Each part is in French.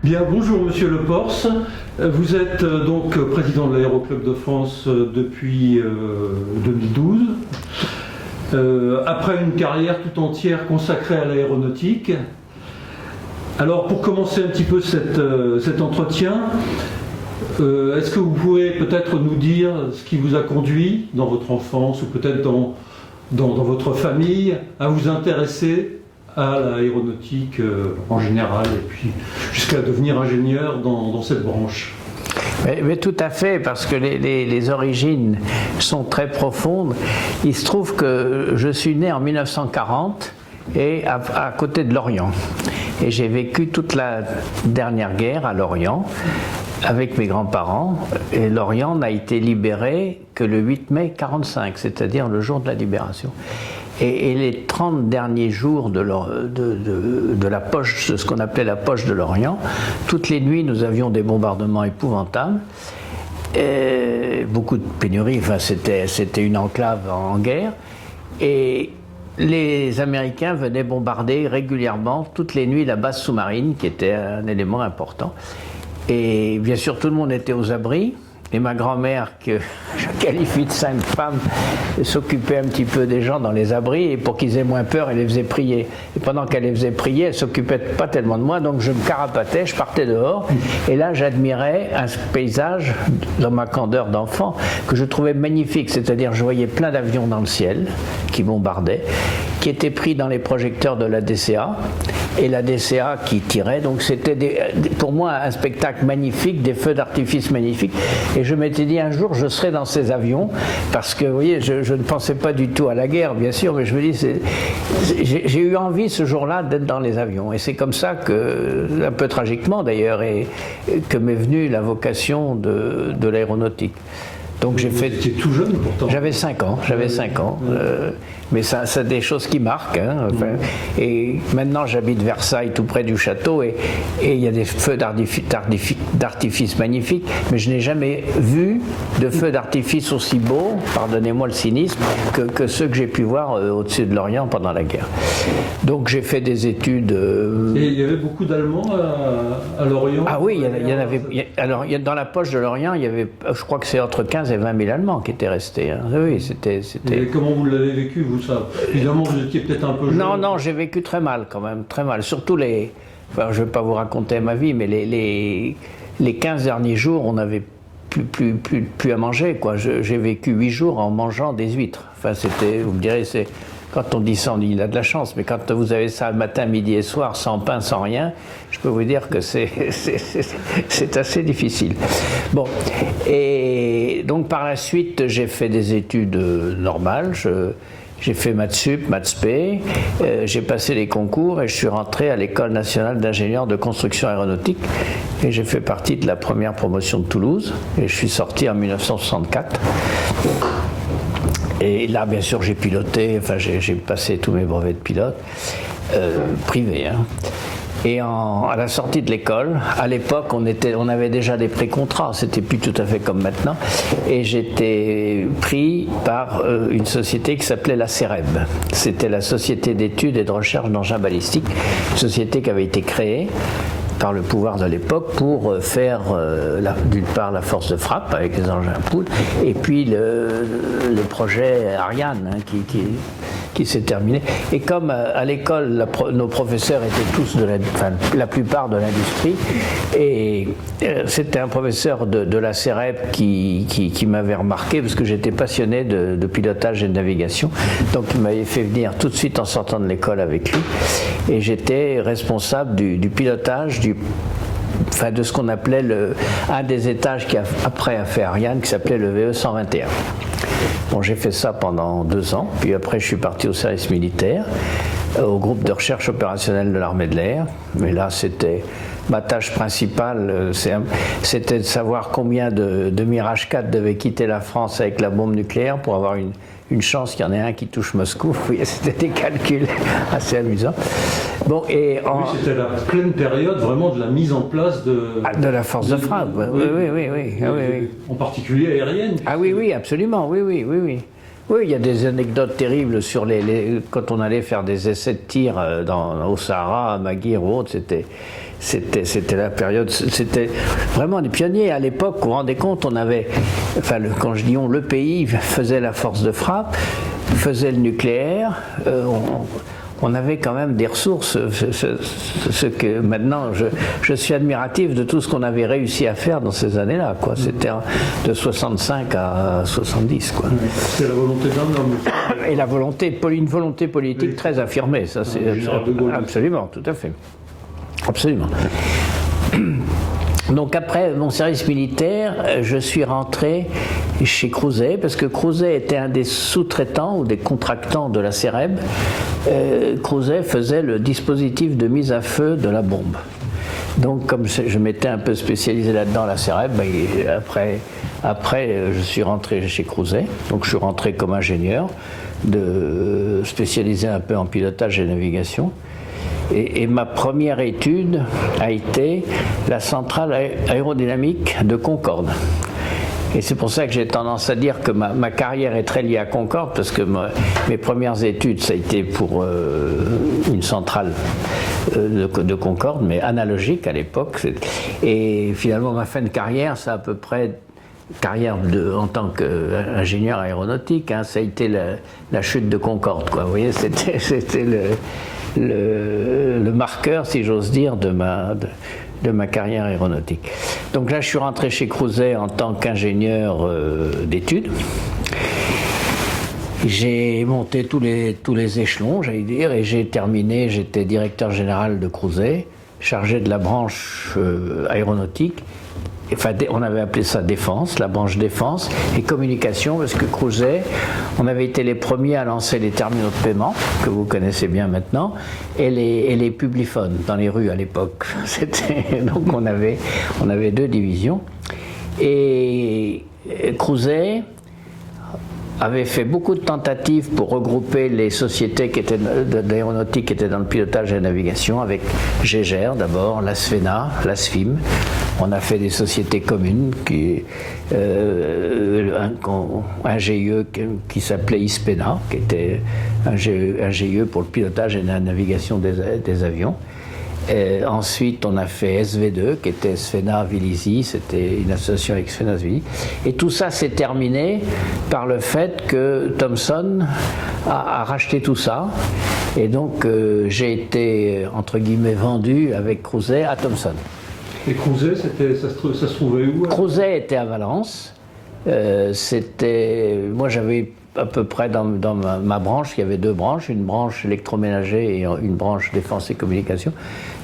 Bien, bonjour Monsieur Le Pors. Vous êtes donc président de l'Aéroclub de France depuis 2012. Après une carrière tout entière consacrée à l'aéronautique. Alors pour commencer un petit peu cet entretien, est-ce que vous pouvez peut-être nous dire ce qui vous a conduit dans votre enfance ou peut-être dans votre famille à vous intéresser à l'aéronautique en général et puis jusqu'à devenir ingénieur dans cette branche? Mais tout à fait, parce que les origines sont très profondes. Il se trouve que je suis né en 1940 et à côté de Lorient. Et j'ai vécu toute la dernière guerre à Lorient avec mes grands-parents. Et Lorient n'a été libéré que le 8 mai 1945, c'est-à-dire le jour de la libération. Et les 30 derniers jours de la poche, de ce qu'on appelait la poche de Lorient, toutes les nuits nous avions des bombardements épouvantables, et beaucoup de pénuries, enfin c'était une enclave en guerre, et les Américains venaient bombarder régulièrement toutes les nuits la base sous-marine, qui était un élément important. Et bien sûr tout le monde était aux abris. Et ma grand-mère, que je qualifie de sainte femme, s'occupait un petit peu des gens dans les abris, et pour qu'ils aient moins peur, elle les faisait prier. Et pendant qu'elle les faisait prier, elle s'occupait pas tellement de moi, donc je me carapatais, je partais dehors, et là j'admirais un paysage, dans ma candeur d'enfant, que je trouvais magnifique, c'est-à-dire je voyais plein d'avions dans le ciel, qui bombardaient, qui étaient pris dans les projecteurs de la DCA, et la DCA qui tirait, donc c'était pour moi un spectacle magnifique, des feux d'artifice magnifiques. Et je m'étais dit un jour je serai dans ces avions, parce que vous voyez, je ne pensais pas du tout à la guerre bien sûr, mais je me dis, j'ai eu envie ce jour-là d'être dans les avions. Et c'est comme ça que, un peu tragiquement d'ailleurs, que m'est venue la vocation de l'aéronautique. Donc j'ai fait. Vous étiez tout jeune pourtant. J'avais 5 ans, mais ça c'est des choses qui marquent. Hein, enfin, et maintenant j'habite Versailles, tout près du château, et il y a des feux d'artifice magnifiques, mais je n'ai jamais vu de feux d'artifice aussi beaux, pardonnez-moi le cynisme, que ceux que j'ai pu voir au-dessus de Lorient pendant la guerre. Donc j'ai fait des études. Et il y avait beaucoup d'Allemands à Lorient? Ah oui, il y en avait. Alors dans la poche de Lorient, il y avait, je crois que c'est entre 15 et 20 000 Allemands qui étaient restés. Hein. Oui, c'était. Et comment vous l'avez vécu, vous, ça? Évidemment, vous étiez peut-être un peu jeune. Non, j'ai vécu très mal quand même, très mal. Surtout les. Enfin, je ne vais pas vous raconter ma vie, mais les 15 derniers jours, on n'avait plus à manger, quoi. J'ai vécu 8 jours en mangeant des huîtres. Enfin, c'était, vous me direz, c'est. Quand on dit ça, on dit il a de la chance, mais quand vous avez ça matin, midi et soir, sans pain, sans rien, je peux vous dire que c'est assez difficile. Bon, et donc par la suite, j'ai fait des études normales. J'ai fait maths sup, maths spé, j'ai passé les concours et je suis rentré à l'École nationale d'ingénieurs de construction aéronautique et j'ai fait partie de la première promotion de Toulouse et je suis sorti en 1964. Et là, bien sûr, j'ai piloté, enfin, j'ai passé tous mes brevets de pilote, privés. Hein. Et à la sortie de l'école, à l'époque, on avait déjà des pré-contrats, c'était plus tout à fait comme maintenant, et j'étais pris par une société qui s'appelait la CEREB. C'était la Société d'études et de recherche d'engins balistiques, une société qui avait été créée par le pouvoir de l'époque pour faire d'une part la force de frappe avec les engins à poudre et puis le projet Ariane hein, qui s'est terminé. Et comme à l'école nos professeurs étaient tous la plupart de l'industrie, et c'était un professeur de la CEREB qui m'avait remarqué parce que j'étais passionné de pilotage et de navigation, donc il m'avait fait venir tout de suite en sortant de l'école avec lui et j'étais responsable du pilotage de ce qu'on appelait un des étages qui après a fait Ariane, qui s'appelait le VE 121. Bon, j'ai fait ça pendant 2 ans, puis après je suis parti au service militaire, au groupe de recherche opérationnelle de l'armée de l'air, mais là c'était ma tâche principale, c'était de savoir combien de Mirage 4 devaient quitter la France avec la bombe nucléaire pour avoir une chance qu'il y en ait un qui touche Moscou. Oui, c'était des calculs assez amusants. Bon, oui, c'était la pleine période vraiment de la mise en place de la force de frappe. Oui. En particulier aérienne. Ah oui, absolument, oui. Oui, il y a des anecdotes terribles sur quand on allait faire des essais de tir au Sahara, à Maguire ou autre, c'était la période, c'était vraiment des pionniers. À l'époque, vous vous rendez compte, on avait, quand je dis on, le pays faisait la force de frappe, faisait le nucléaire, on avait quand même des ressources, ce que maintenant je suis admiratif de tout ce qu'on avait réussi à faire dans ces années-là, quoi. C'était de 65 à 70, quoi. C'est la volonté d'un homme. Et une volonté politique très affirmée, ça c'est absolument, tout à fait. Absolument. Donc après mon service militaire, je suis rentré chez Crouzet, parce que Crouzet était un des sous-traitants ou des contractants de la CEREB. Crouzet faisait le dispositif de mise à feu de la bombe. Donc comme je m'étais un peu spécialisé là-dedans, la CEREB, après je suis rentré chez Crouzet. Donc je suis rentré comme ingénieur, spécialisé un peu en pilotage et navigation. Et ma première étude a été la centrale aérodynamique de Concorde. Et c'est pour ça que j'ai tendance à dire que ma carrière est très liée à Concorde, parce que mes premières études, ça a été pour une centrale de Concorde, mais analogique à l'époque. Et finalement, ma fin de carrière, c'est à peu près carrière en tant qu'ingénieur aéronautique, hein, ça a été la chute de Concorde, quoi. Vous voyez, c'était le marqueur, si j'ose dire, de ma carrière aéronautique. Donc là, je suis rentré chez Crouzet en tant qu'ingénieur d'études. J'ai monté tous les échelons, j'allais dire, et j'ai terminé, j'étais directeur général de Crouzet, chargé de la branche aéronautique. Enfin, on avait appelé ça défense, la branche défense, et communication, parce que Crouzet, on avait été les premiers à lancer les terminaux de paiement, que vous connaissez bien maintenant, et les publiphones dans les rues à l'époque. Donc on avait deux divisions. Et Crouzet avait fait beaucoup de tentatives pour regrouper les sociétés qui étaient d'aéronautique qui étaient dans le pilotage et la navigation, avec Gégère d'abord, la SFENA, la SFIM. On a fait des sociétés communes, un GIE qui s'appelait ISPENA, qui était un GIE pour le pilotage et la navigation des avions. Et ensuite, on a fait SV2, qui était Sfena Vilisi, c'était une association avec Sfena Vilisi. Et tout ça s'est terminé par le fait que Thomson a racheté tout ça. Et donc, j'ai été, entre guillemets, vendu avec Crouzet à Thomson. Et Crouzet, ça se trouvait où? Crouzet était à Valence. Moi, j'avais à peu près dans ma branche, il y avait deux branches, une branche électroménager et une branche défense et communication.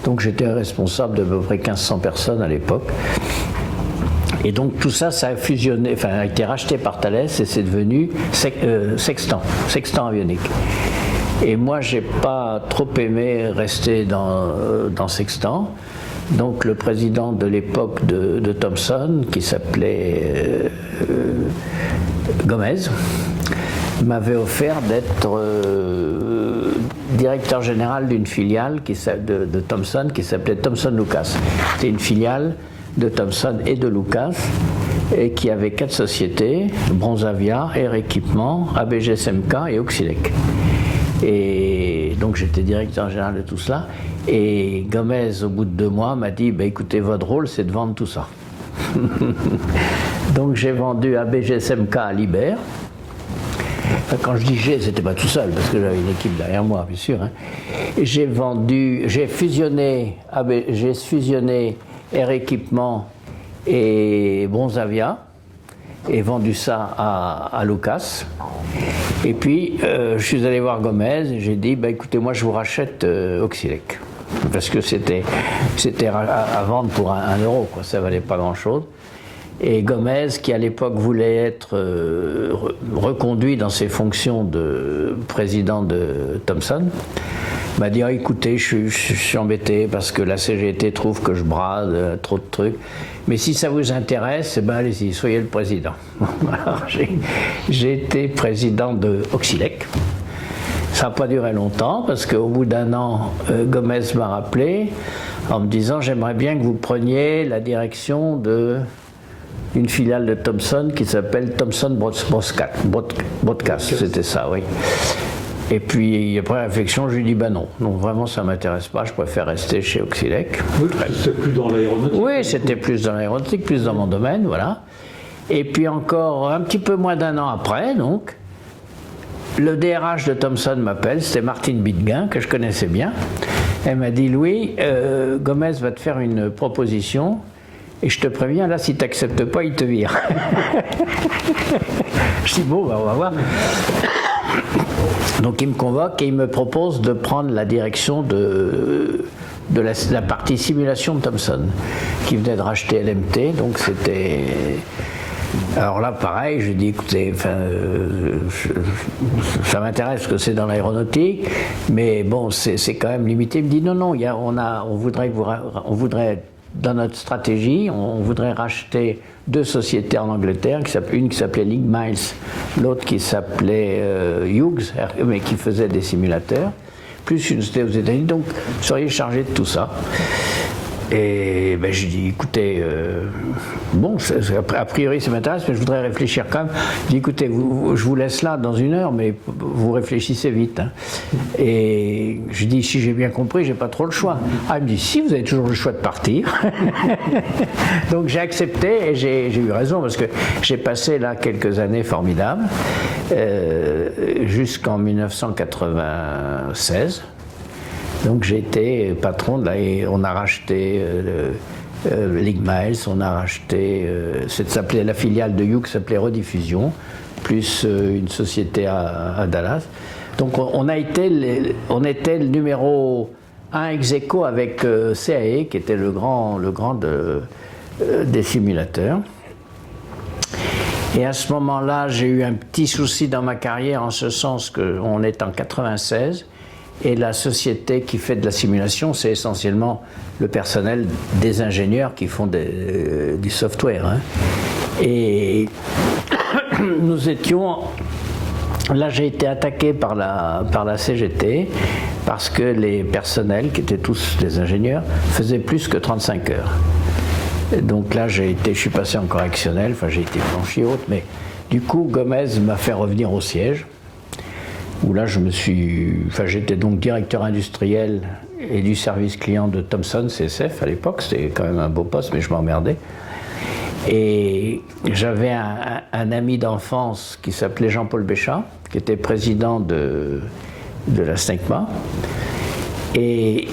Donc j'étais responsable de à peu près 1500 personnes à l'époque. Et donc tout ça, ça a fusionné, enfin a été racheté par Thales et c'est devenu Sextant Avionique. Et moi, j'ai pas trop aimé rester dans Sextant. Donc le président de l'époque de Thomson, qui s'appelait Gomez, m'avait offert d'être directeur général d'une filiale de Thomson qui s'appelait Thomson Lucas. C'était une filiale de Thomson et de Lucas et qui avait 4 sociétés, Bronzavia, Air Équipement, ABG SMK et Oxylec. Et donc j'étais directeur général de tout cela. Et Gomez, au bout de 2 mois, m'a dit écoutez, votre rôle, c'est de vendre tout ça. Donc j'ai vendu ABG SMK à Liber. Quand je dis c'était pas tout seul, parce que j'avais une équipe derrière moi, bien sûr. Hein. J'ai fusionné Air Équipement et Bronzavia, et vendu ça à Lucas. Et puis, je suis allé voir Gomez et j'ai dit, écoutez, moi je vous rachète Oxylec. Parce que c'était à vendre pour 1 euro, quoi, ça valait pas grand-chose. Et Gomez, qui à l'époque voulait être reconduit dans ses fonctions de président de Thomson, m'a dit écoutez, je suis embêté parce que la CGT trouve que je brade trop de trucs, mais si ça vous intéresse, allez-y, soyez le président. Alors, j'ai été président de Oxylec. Ça n'a pas duré longtemps parce qu'au bout d'1 an, Gomez m'a rappelé en me disant j'aimerais bien que vous preniez la direction de une filiale de Thomson qui s'appelle Thomson Broadcast, c'était ça, oui. Et puis après réflexion, je lui dis non, vraiment ça m'intéresse pas, je préfère rester chez Oxylec. Oui, c'était plus dans l'aéronautique. Oui, c'était plus dans l'aéronautique, plus dans mon domaine, voilà. Et puis encore un petit peu moins d'1 an après, donc, le DRH de Thomson m'appelle, c'était Martine Bidguin, que je connaissais bien. Elle m'a dit, Louis, Gomez va te faire une proposition, et je te préviens, là, si tu n'acceptes pas, il te vire. Je dis, bon, on va voir. Donc il me convoque et il me propose de prendre la direction de la partie simulation de Thomson, qui venait de racheter LMT, donc c'était... Alors là, pareil, je dis, écoutez, ça m'intéresse parce que c'est dans l'aéronautique, mais bon, c'est quand même limité. Il me dit, non, on voudrait, dans notre stratégie, on voudrait racheter 2 sociétés en Angleterre, une qui s'appelait Link Miles, l'autre qui s'appelait Hughes, mais qui faisait des simulateurs, plus une société aux États-Unis, donc vous seriez chargé de tout ça. Et ben, je dis, écoutez, bon, a priori ça m'intéresse, mais je voudrais réfléchir quand même. Je dis, écoutez, je vous laisse là dans 1 heure, mais vous réfléchissez vite. Hein. Et je dis, si j'ai bien compris, j'ai pas trop le choix. Ah, il me dit, si, vous avez toujours le choix de partir. Donc j'ai accepté et j'ai eu raison, parce que j'ai passé là quelques années formidables, jusqu'en 1996. Donc j'ai été patron de là, et on a racheté Link Miles, on a racheté, s'appelait la filiale de Hughes, s'appelait Rediffusion, plus une société à Dallas. Donc on était le numéro 1 ex-aequo avec CAE, qui était le grand des simulateurs. Et à ce moment-là, j'ai eu un petit souci dans ma carrière, en ce sens qu'on est en 96. Et la société qui fait de la simulation, c'est essentiellement le personnel des ingénieurs qui font du software. Hein. Et nous étions... Là, j'ai été attaqué par la CGT parce que les personnels, qui étaient tous des ingénieurs, faisaient plus que 35 heures. Et donc là, je suis passé en correctionnel, enfin j'ai été blanchi et autres, mais du coup, Gomez m'a fait revenir au siège. Où là, j'étais donc directeur industriel et du service client de Thomson CSF à l'époque. C'était quand même un beau poste, mais je m'emmerdais. Et j'avais un ami d'enfance qui s'appelait Jean-Paul Béchat, qui était président de la SNECMA, et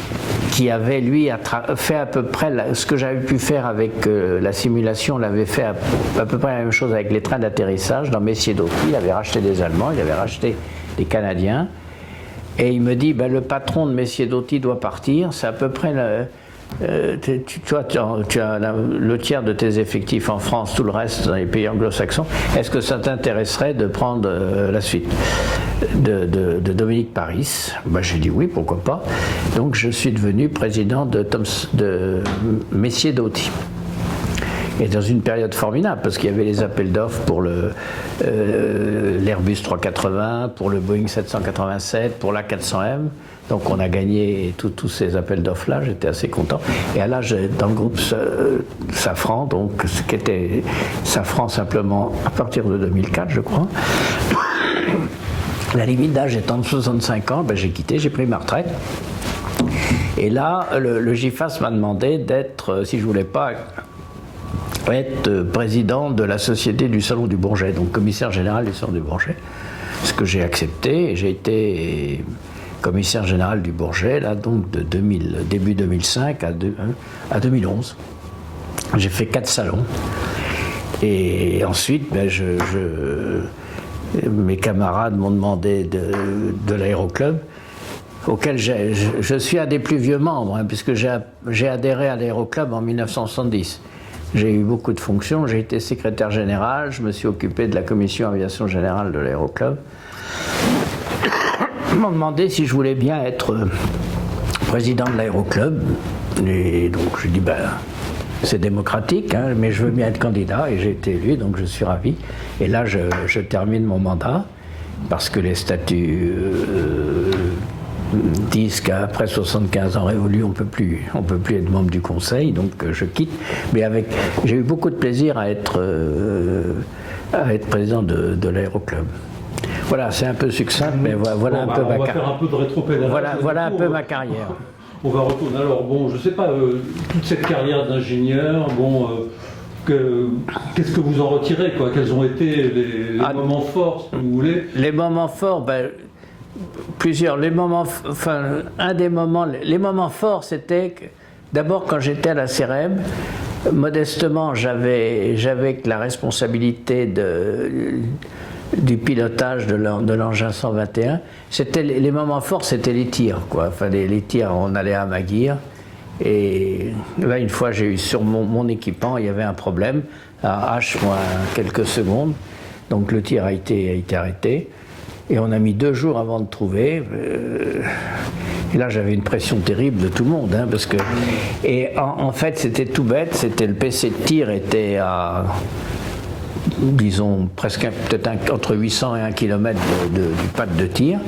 qui avait, lui, fait à peu près ce que j'avais pu faire avec la simulation. On l'avait fait à peu près la même chose avec les trains d'atterrissage dans Messier-Dauty. Il avait racheté des Allemands, il avait racheté des Canadiens, et il me dit, le patron de Messier-Dauty doit partir, c'est à peu près, tu as le tiers de tes effectifs en France, tout le reste dans les pays anglo-saxons, est-ce que ça t'intéresserait de prendre la suite de Dominique Paris? J'ai dit oui, pourquoi pas. Donc je suis devenu président de Messier-Dauty. Et dans une période formidable, parce qu'il y avait les appels d'offres pour l'Airbus 380, pour le Boeing 787, pour l'A400M. Donc on a gagné tous ces appels d'offres-là, j'étais assez content. Et là, dans le groupe Safran, donc ce qui était Safran simplement à partir de 2004, je crois. La limite d'âge étant de 65 ans, j'ai quitté, j'ai pris ma retraite. Et là, le GIFAS m'a demandé d'être, si je voulais pas être président de la société du Salon du Bourget, donc commissaire général du Salon du Bourget, ce que j'ai accepté, et j'ai été commissaire général du Bourget, là, donc de début 2005 à 2011. J'ai fait 4 salons, et ensuite, mes camarades m'ont demandé de l'aéroclub, auquel je suis un des plus vieux membres, hein, puisque j'ai adhéré à l'aéroclub en 1970. J'ai eu beaucoup de fonctions, j'ai été secrétaire général, je me suis occupé de la commission aviation générale de l'aéroclub. Ils m'ont demandé si je voulais bien être président de l'aéroclub, et donc je dis c'est démocratique, hein, mais je veux bien être candidat, et j'ai été élu, donc je suis ravi. Et là je termine mon mandat, parce que les statuts disent qu'après 75 ans révolus, on peut plus être membre du conseil, donc je quitte. Mais j'ai eu beaucoup de plaisir à être président de l'aéroclub. Voilà, c'est un peu succinct, mais voilà un peu ma carrière. On va faire un peu de rétropédalage. Voilà un peu ma carrière. On va retourner. Alors bon, je sais pas, toute cette carrière d'ingénieur, bon, qu'est-ce que vous en retirez, quoi? Quels ont été les moments forts, si vous voulez? Les moments forts, plusieurs. Les moments forts, c'était que, d'abord quand j'étais à la CEREM, modestement, j'avais la responsabilité du pilotage de l'engin 121. Les moments forts, c'était les tirs, quoi. Enfin, les tirs, on allait à Maguire. Et là, une fois, j'ai eu sur mon équipement, il y avait un problème à H moins quelques secondes. Donc le tir a été arrêté. Et on a mis 2 jours avant de trouver. Et là, j'avais une pression terrible de tout le monde, hein, parce que. Et en fait, c'était tout bête. C'était le PC de tir était à, disons, presque peut-être entre 800 et 1 km du pad de tir.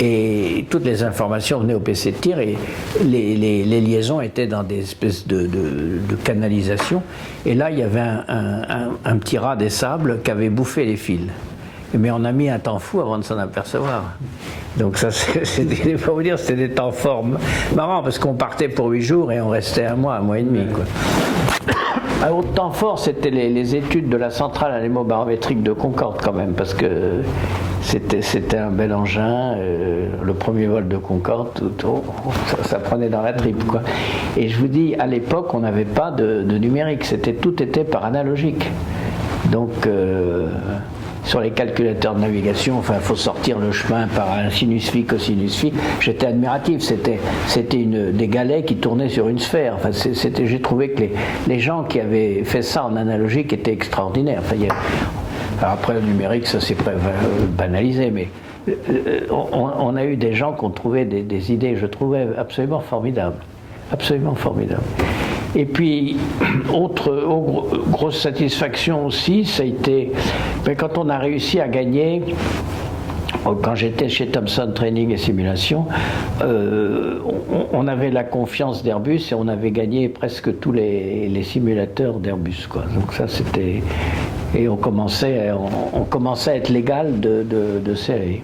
Et toutes les informations venaient au PC de tir et les liaisons étaient dans des espèces de canalisation. Et là, il y avait un petit rat des sables qui avait bouffé les fils. Mais on a mis un temps fou avant de s'en apercevoir. Donc ça, c'était, pour vous dire, c'était des temps forts marrants, parce qu'on partait pour 8 jours et on restait 1 mois et demi, quoi. Un autre temps fort, c'était les études de la centrale anémobarométrique de Concorde, quand même, parce que c'était un bel engin. Le premier vol de Concorde, ça prenait dans la tripe, quoi. Et je vous dis, à l'époque, on n'avait pas de numérique. Tout était par analogique. Donc, sur les calculateurs de navigation, enfin, il faut sortir le chemin par un sinus phi, cosinus phi. J'étais admiratif. C'était des galets qui tournaient sur une sphère. Enfin, j'ai trouvé que les gens qui avaient fait ça en analogique étaient extraordinaires. Enfin, alors après, le numérique, ça s'est banalisé, mais on a eu des gens qui ont trouvé des idées, je trouvais absolument formidables. Absolument formidables. Et puis, grosse satisfaction aussi, ça a été quand on a réussi à gagner, quand j'étais chez Thomson Training et Simulation, on avait la confiance d'Airbus et on avait gagné presque tous les simulateurs d'Airbus, quoi. Donc ça, c'était... Et on commençait à être légal de série.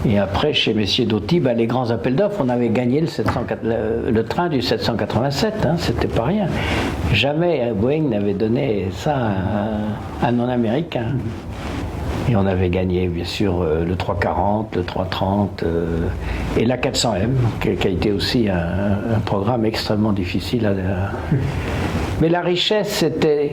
Et après, chez messieurs Dauty, les grands appels d'offres, on avait gagné le train du 787, hein, c'était pas rien. Jamais Boeing n'avait donné ça à un non-américain. Et on avait gagné, bien sûr, le 340, le 330 et la 400M, qui a été aussi un programme extrêmement difficile Mais la richesse, c'était...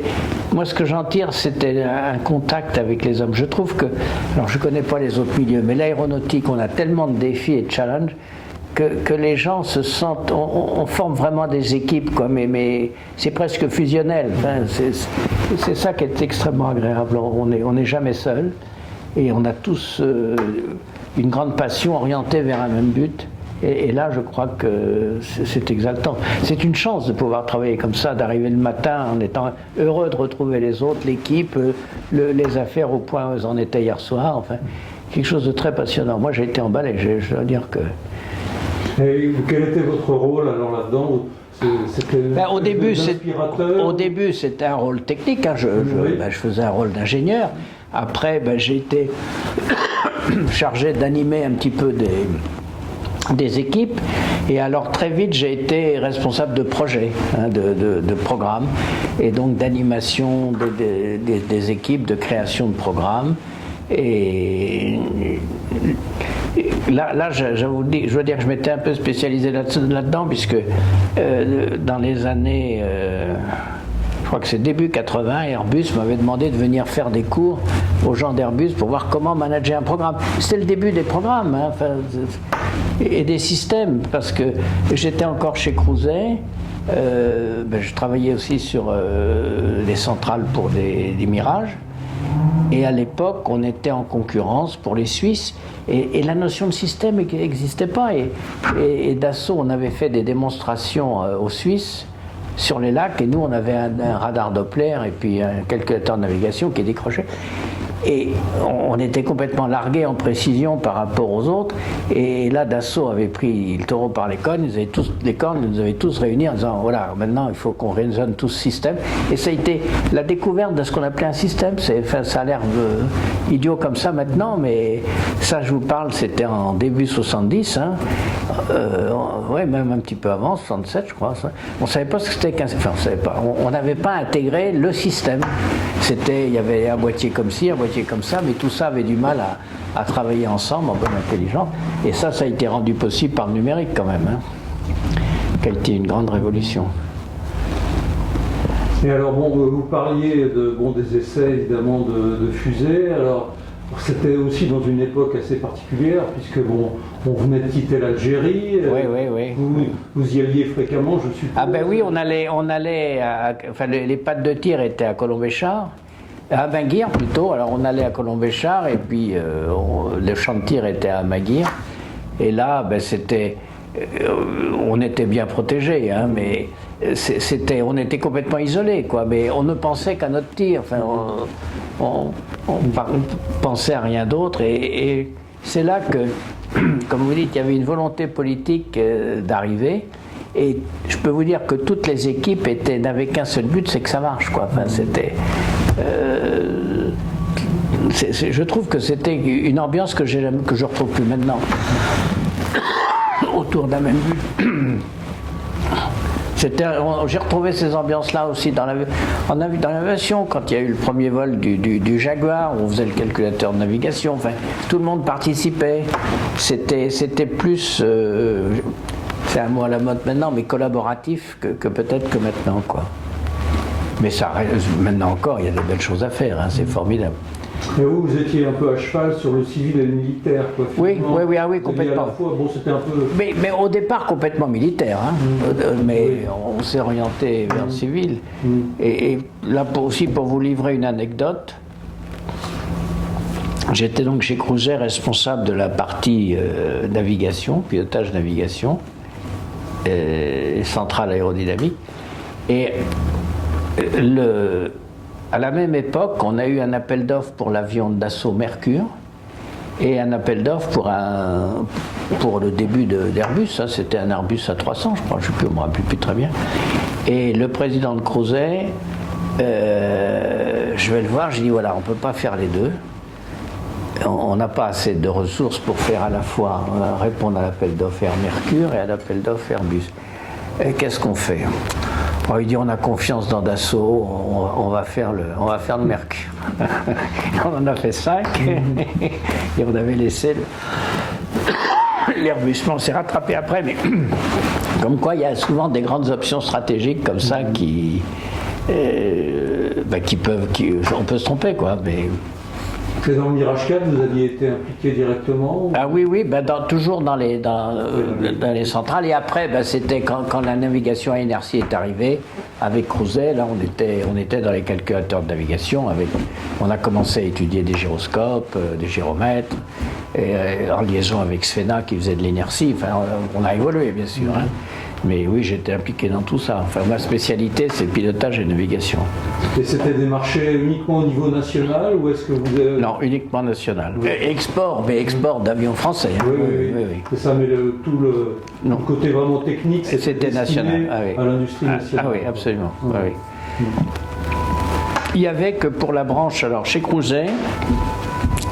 Moi, ce que j'en tire, c'était un contact avec les hommes. Je trouve que... Alors, je ne connais pas les autres milieux, mais l'aéronautique, on a tellement de défis et de challenges que les gens se sentent... On forme vraiment des équipes, quoi, mais c'est presque fusionnel. Enfin, c'est ça qui est extrêmement agréable. On n'est jamais seul. Et on a tous une grande passion orientée vers un même but. Et là, je crois que c'est exaltant. C'est une chance de pouvoir travailler comme ça, d'arriver le matin en étant heureux de retrouver les autres, l'équipe, les affaires au point où elles en étaient hier soir. Enfin, quelque chose de très passionnant. Moi, j'ai été emballé, je dois dire que... Et quel était votre rôle alors là-dedans? Au début, c'était un rôle technique. Hein. Je faisais un rôle d'ingénieur. Après, j'ai été chargé d'animer un petit peu des équipes, et alors très vite j'ai été responsable de projet, hein, de programme, et donc d'animation des équipes, de création de programmes. Et là je veux dire que je m'étais un peu spécialisé là-dedans, puisque dans les années je crois que c'est début 80, Airbus m'avait demandé de venir faire des cours aux gens d'Airbus pour voir comment manager un programme. C'était le début des programmes, hein, et des systèmes, parce que j'étais encore chez Crouzet. Je travaillais aussi sur les centrales pour des Mirages. Et à l'époque, on était en concurrence pour les Suisses, et la notion de système n'existait pas. Et Dassault, on avait fait des démonstrations aux Suisses sur les lacs, et nous on avait un radar Doppler et puis un calculateur de navigation qui décrochait. Et on était complètement largués en précision par rapport aux autres. Et là, Dassault avait pris le taureau par les cornes, ils nous avaient tous réunis en disant voilà, maintenant il faut qu'on raisonne tout ce système. Et ça a été la découverte de ce qu'on appelait un système. Ça a l'air idiot comme ça maintenant, mais ça, je vous parle, c'était en début 70, hein. Ouais, même un petit peu avant, 67, je crois. Ça. On ne savait pas ce que c'était qu'un. Enfin, on savait pas. On n'avait pas intégré le système. Il y avait un boîtier comme ci, un boîtier comme ça, mais tout ça avait du mal à travailler ensemble en bonne intelligence. Et ça a été rendu possible par le numérique quand même, hein, qui a été une grande révolution. Et alors, bon, vous parliez des essais évidemment de fusées. Alors, c'était aussi dans une époque assez particulière, puisque on venait de quitter l'Algérie. Oui. Vous y alliez fréquemment, je suppose. Ah ben oui, on allait enfin les pattes de tir étaient à Colombéchard, à Maguire plutôt. Alors on allait à Colombéchard et puis le champ de tir était à Maguire. Et là, on était bien protégés, hein, mais on était complètement isolés, quoi. Mais on ne pensait qu'à notre tir. Enfin, on pensait à rien d'autre. Et c'est là que, comme vous dites, il y avait une volonté politique d'arriver. Et je peux vous dire que toutes les équipes n'avaient qu'un seul but, c'est que ça marche, quoi. Enfin, je trouve que c'était une ambiance que je retrouve plus maintenant. Autour d'un même but. J'ai retrouvé ces ambiances-là aussi dans l'aviation, quand il y a eu le premier vol du Jaguar, où on faisait le calculateur de navigation. Enfin, tout le monde participait. C'était plus, c'est un mot à la mode maintenant, mais collaboratif que peut-être que maintenant, quoi. Mais ça, maintenant encore, il y a de belles choses à faire, hein, c'est formidable. Mais vous étiez un peu à cheval sur le civil et le militaire, quoi. Oui, complètement. À la fois, c'était un peu... mais au départ, complètement militaire, hein. Mais on s'est orienté vers le civil. Et là, aussi, pour vous livrer une anecdote, j'étais donc chez Crouzet responsable de la partie navigation, pilotage navigation, centrale aérodynamique. Et à la même époque, on a eu un appel d'offres pour l'avion d'assaut Mercure et un appel d'offres pour le début d'Airbus. Ça, c'était un Airbus A300, je crois, je ne me rappelle plus très bien. Et le président de Crouzet, je vais le voir, je dis voilà, on ne peut pas faire les deux. On n'a pas assez de ressources pour faire à la fois répondre à l'appel d'offres Air Mercure et à l'appel d'offres Airbus. Et qu'est-ce qu'on fait ? On lui dit on a confiance dans Dassault, on va faire le Mercure. On en a fait 5 et on avait laissé l'Airbus. On s'est rattrapé après, mais comme quoi il y a souvent des grandes options stratégiques comme ça qui peuvent, on peut se tromper, quoi. Mais Et dans le Mirage 4, vous aviez été impliqué directement? Ah oui, toujours dans les centrales. Et après, c'était quand la navigation à inertie est arrivée, avec Crouzet, là on était dans les calculateurs de navigation. On a commencé à étudier des gyroscopes, des gyromètres, et, en liaison avec Sfena qui faisait de l'inertie. Enfin, on a évolué, bien sûr. Hein. Mais oui, j'étais impliqué dans tout ça. Enfin, ma spécialité, c'est pilotage et navigation. Et c'était des marchés uniquement au niveau national ou est-ce que vous avez... Non, uniquement national. Oui. Export d'avions français. Hein. Oui. C'est ça, mais tout le côté vraiment technique, c'était national. À l'industrie nationale. Ah oui, absolument. Oui. Il y avait que pour la branche, alors chez Crouzet,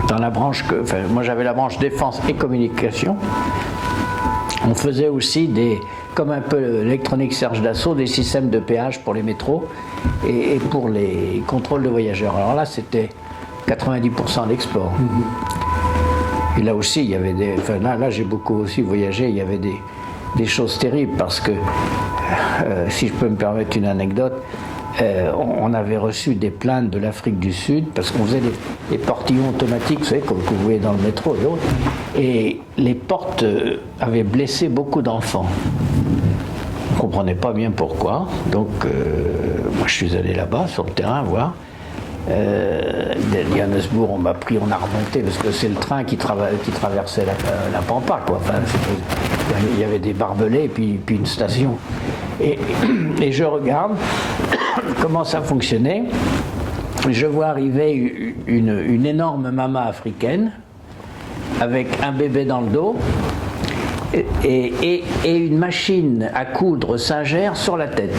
dans la branche moi j'avais la branche défense et communication, on faisait aussi comme un peu l'électronique Serge Dassault, des systèmes de péage pour les métros et pour les contrôles de voyageurs. Alors là, c'était 90% l'export. Et là aussi, il y avait là j'ai beaucoup aussi voyagé, il y avait des choses terribles parce que, si je peux me permettre une anecdote, on avait reçu des plaintes de l'Afrique du Sud parce qu'on faisait des portillons automatiques, vous savez, comme vous voyez dans le métro et autres, et les portes avaient blessé beaucoup d'enfants. On ne comprenait pas bien pourquoi, donc moi je suis allé là-bas sur le terrain voir. Johannesburg, on a remonté parce que c'est le train qui traversait la Pampa, quoi. Enfin, il y avait des barbelés et puis une station. Et je regarde comment ça fonctionnait. je vois arriver une énorme mama africaine avec un bébé dans le dos et une machine à coudre Singer sur la tête.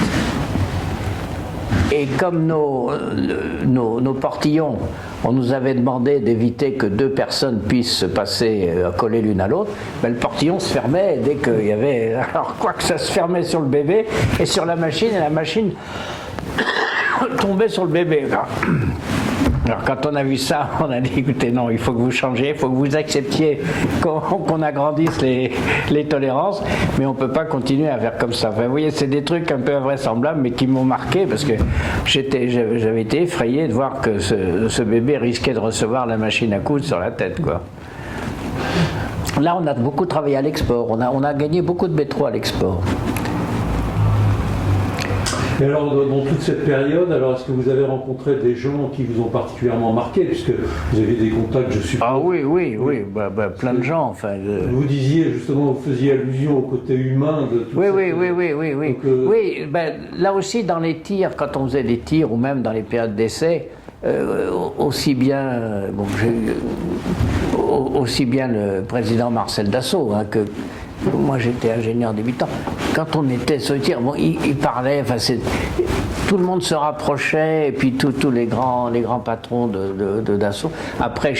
Et comme nos portillons, on nous avait demandé d'éviter que 2 personnes puissent se passer coller l'une à l'autre, ben le portillon se fermait dès qu'il y avait... Alors quoi que ça se fermait sur le bébé et sur la machine, et la machine tombait sur le bébé. Alors quand on a vu ça, on a dit écoutez non, il faut que vous changiez, il faut que vous acceptiez qu'on agrandisse les tolérances, mais on ne peut pas continuer à faire comme ça. Enfin, vous voyez, c'est des trucs un peu invraisemblables, mais qui m'ont marqué parce que j'avais été effrayé de voir que ce bébé risquait de recevoir la machine à coudre sur la tête, quoi. Là, on a beaucoup travaillé à l'export, on a gagné beaucoup de métro à l'export. Et alors, dans toute cette période, alors est-ce que vous avez rencontré des gens qui vous ont particulièrement marqué, puisque vous avez des contacts, je suppose. Ah oui, plein de gens. Enfin, Vous disiez justement, vous faisiez allusion au côté humain de tout ça. Oui. Oui, là aussi, dans les tirs, quand on faisait des tirs, ou même dans les périodes d'essai, aussi bien le président Marcel Dassault, hein, que moi j'étais ingénieur débutant. Quand on était sur le tir, bon, il parlait, enfin, tout le monde se rapprochait, et puis tous les grands patrons de Dassault. Après,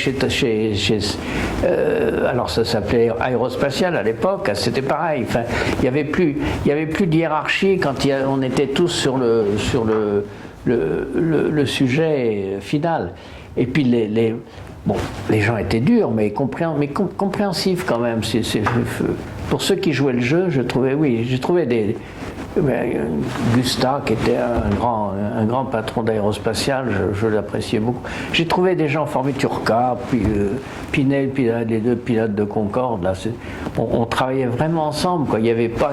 alors ça s'appelait Aérospatial à l'époque, c'était pareil. Enfin, il y avait plus de hiérarchie quand on était tous sur le sujet final. Et puis les gens étaient durs, mais compréhensifs quand même. Pour ceux qui jouaient le jeu, j'ai trouvé Gustave, qui était un grand patron d'aérospatial, je l'appréciais beaucoup. J'ai trouvé des gens formés, Turca, puis Pinel, puis les 2 pilotes de Concorde. Là, on travaillait vraiment ensemble, quoi. Il n'y avait plus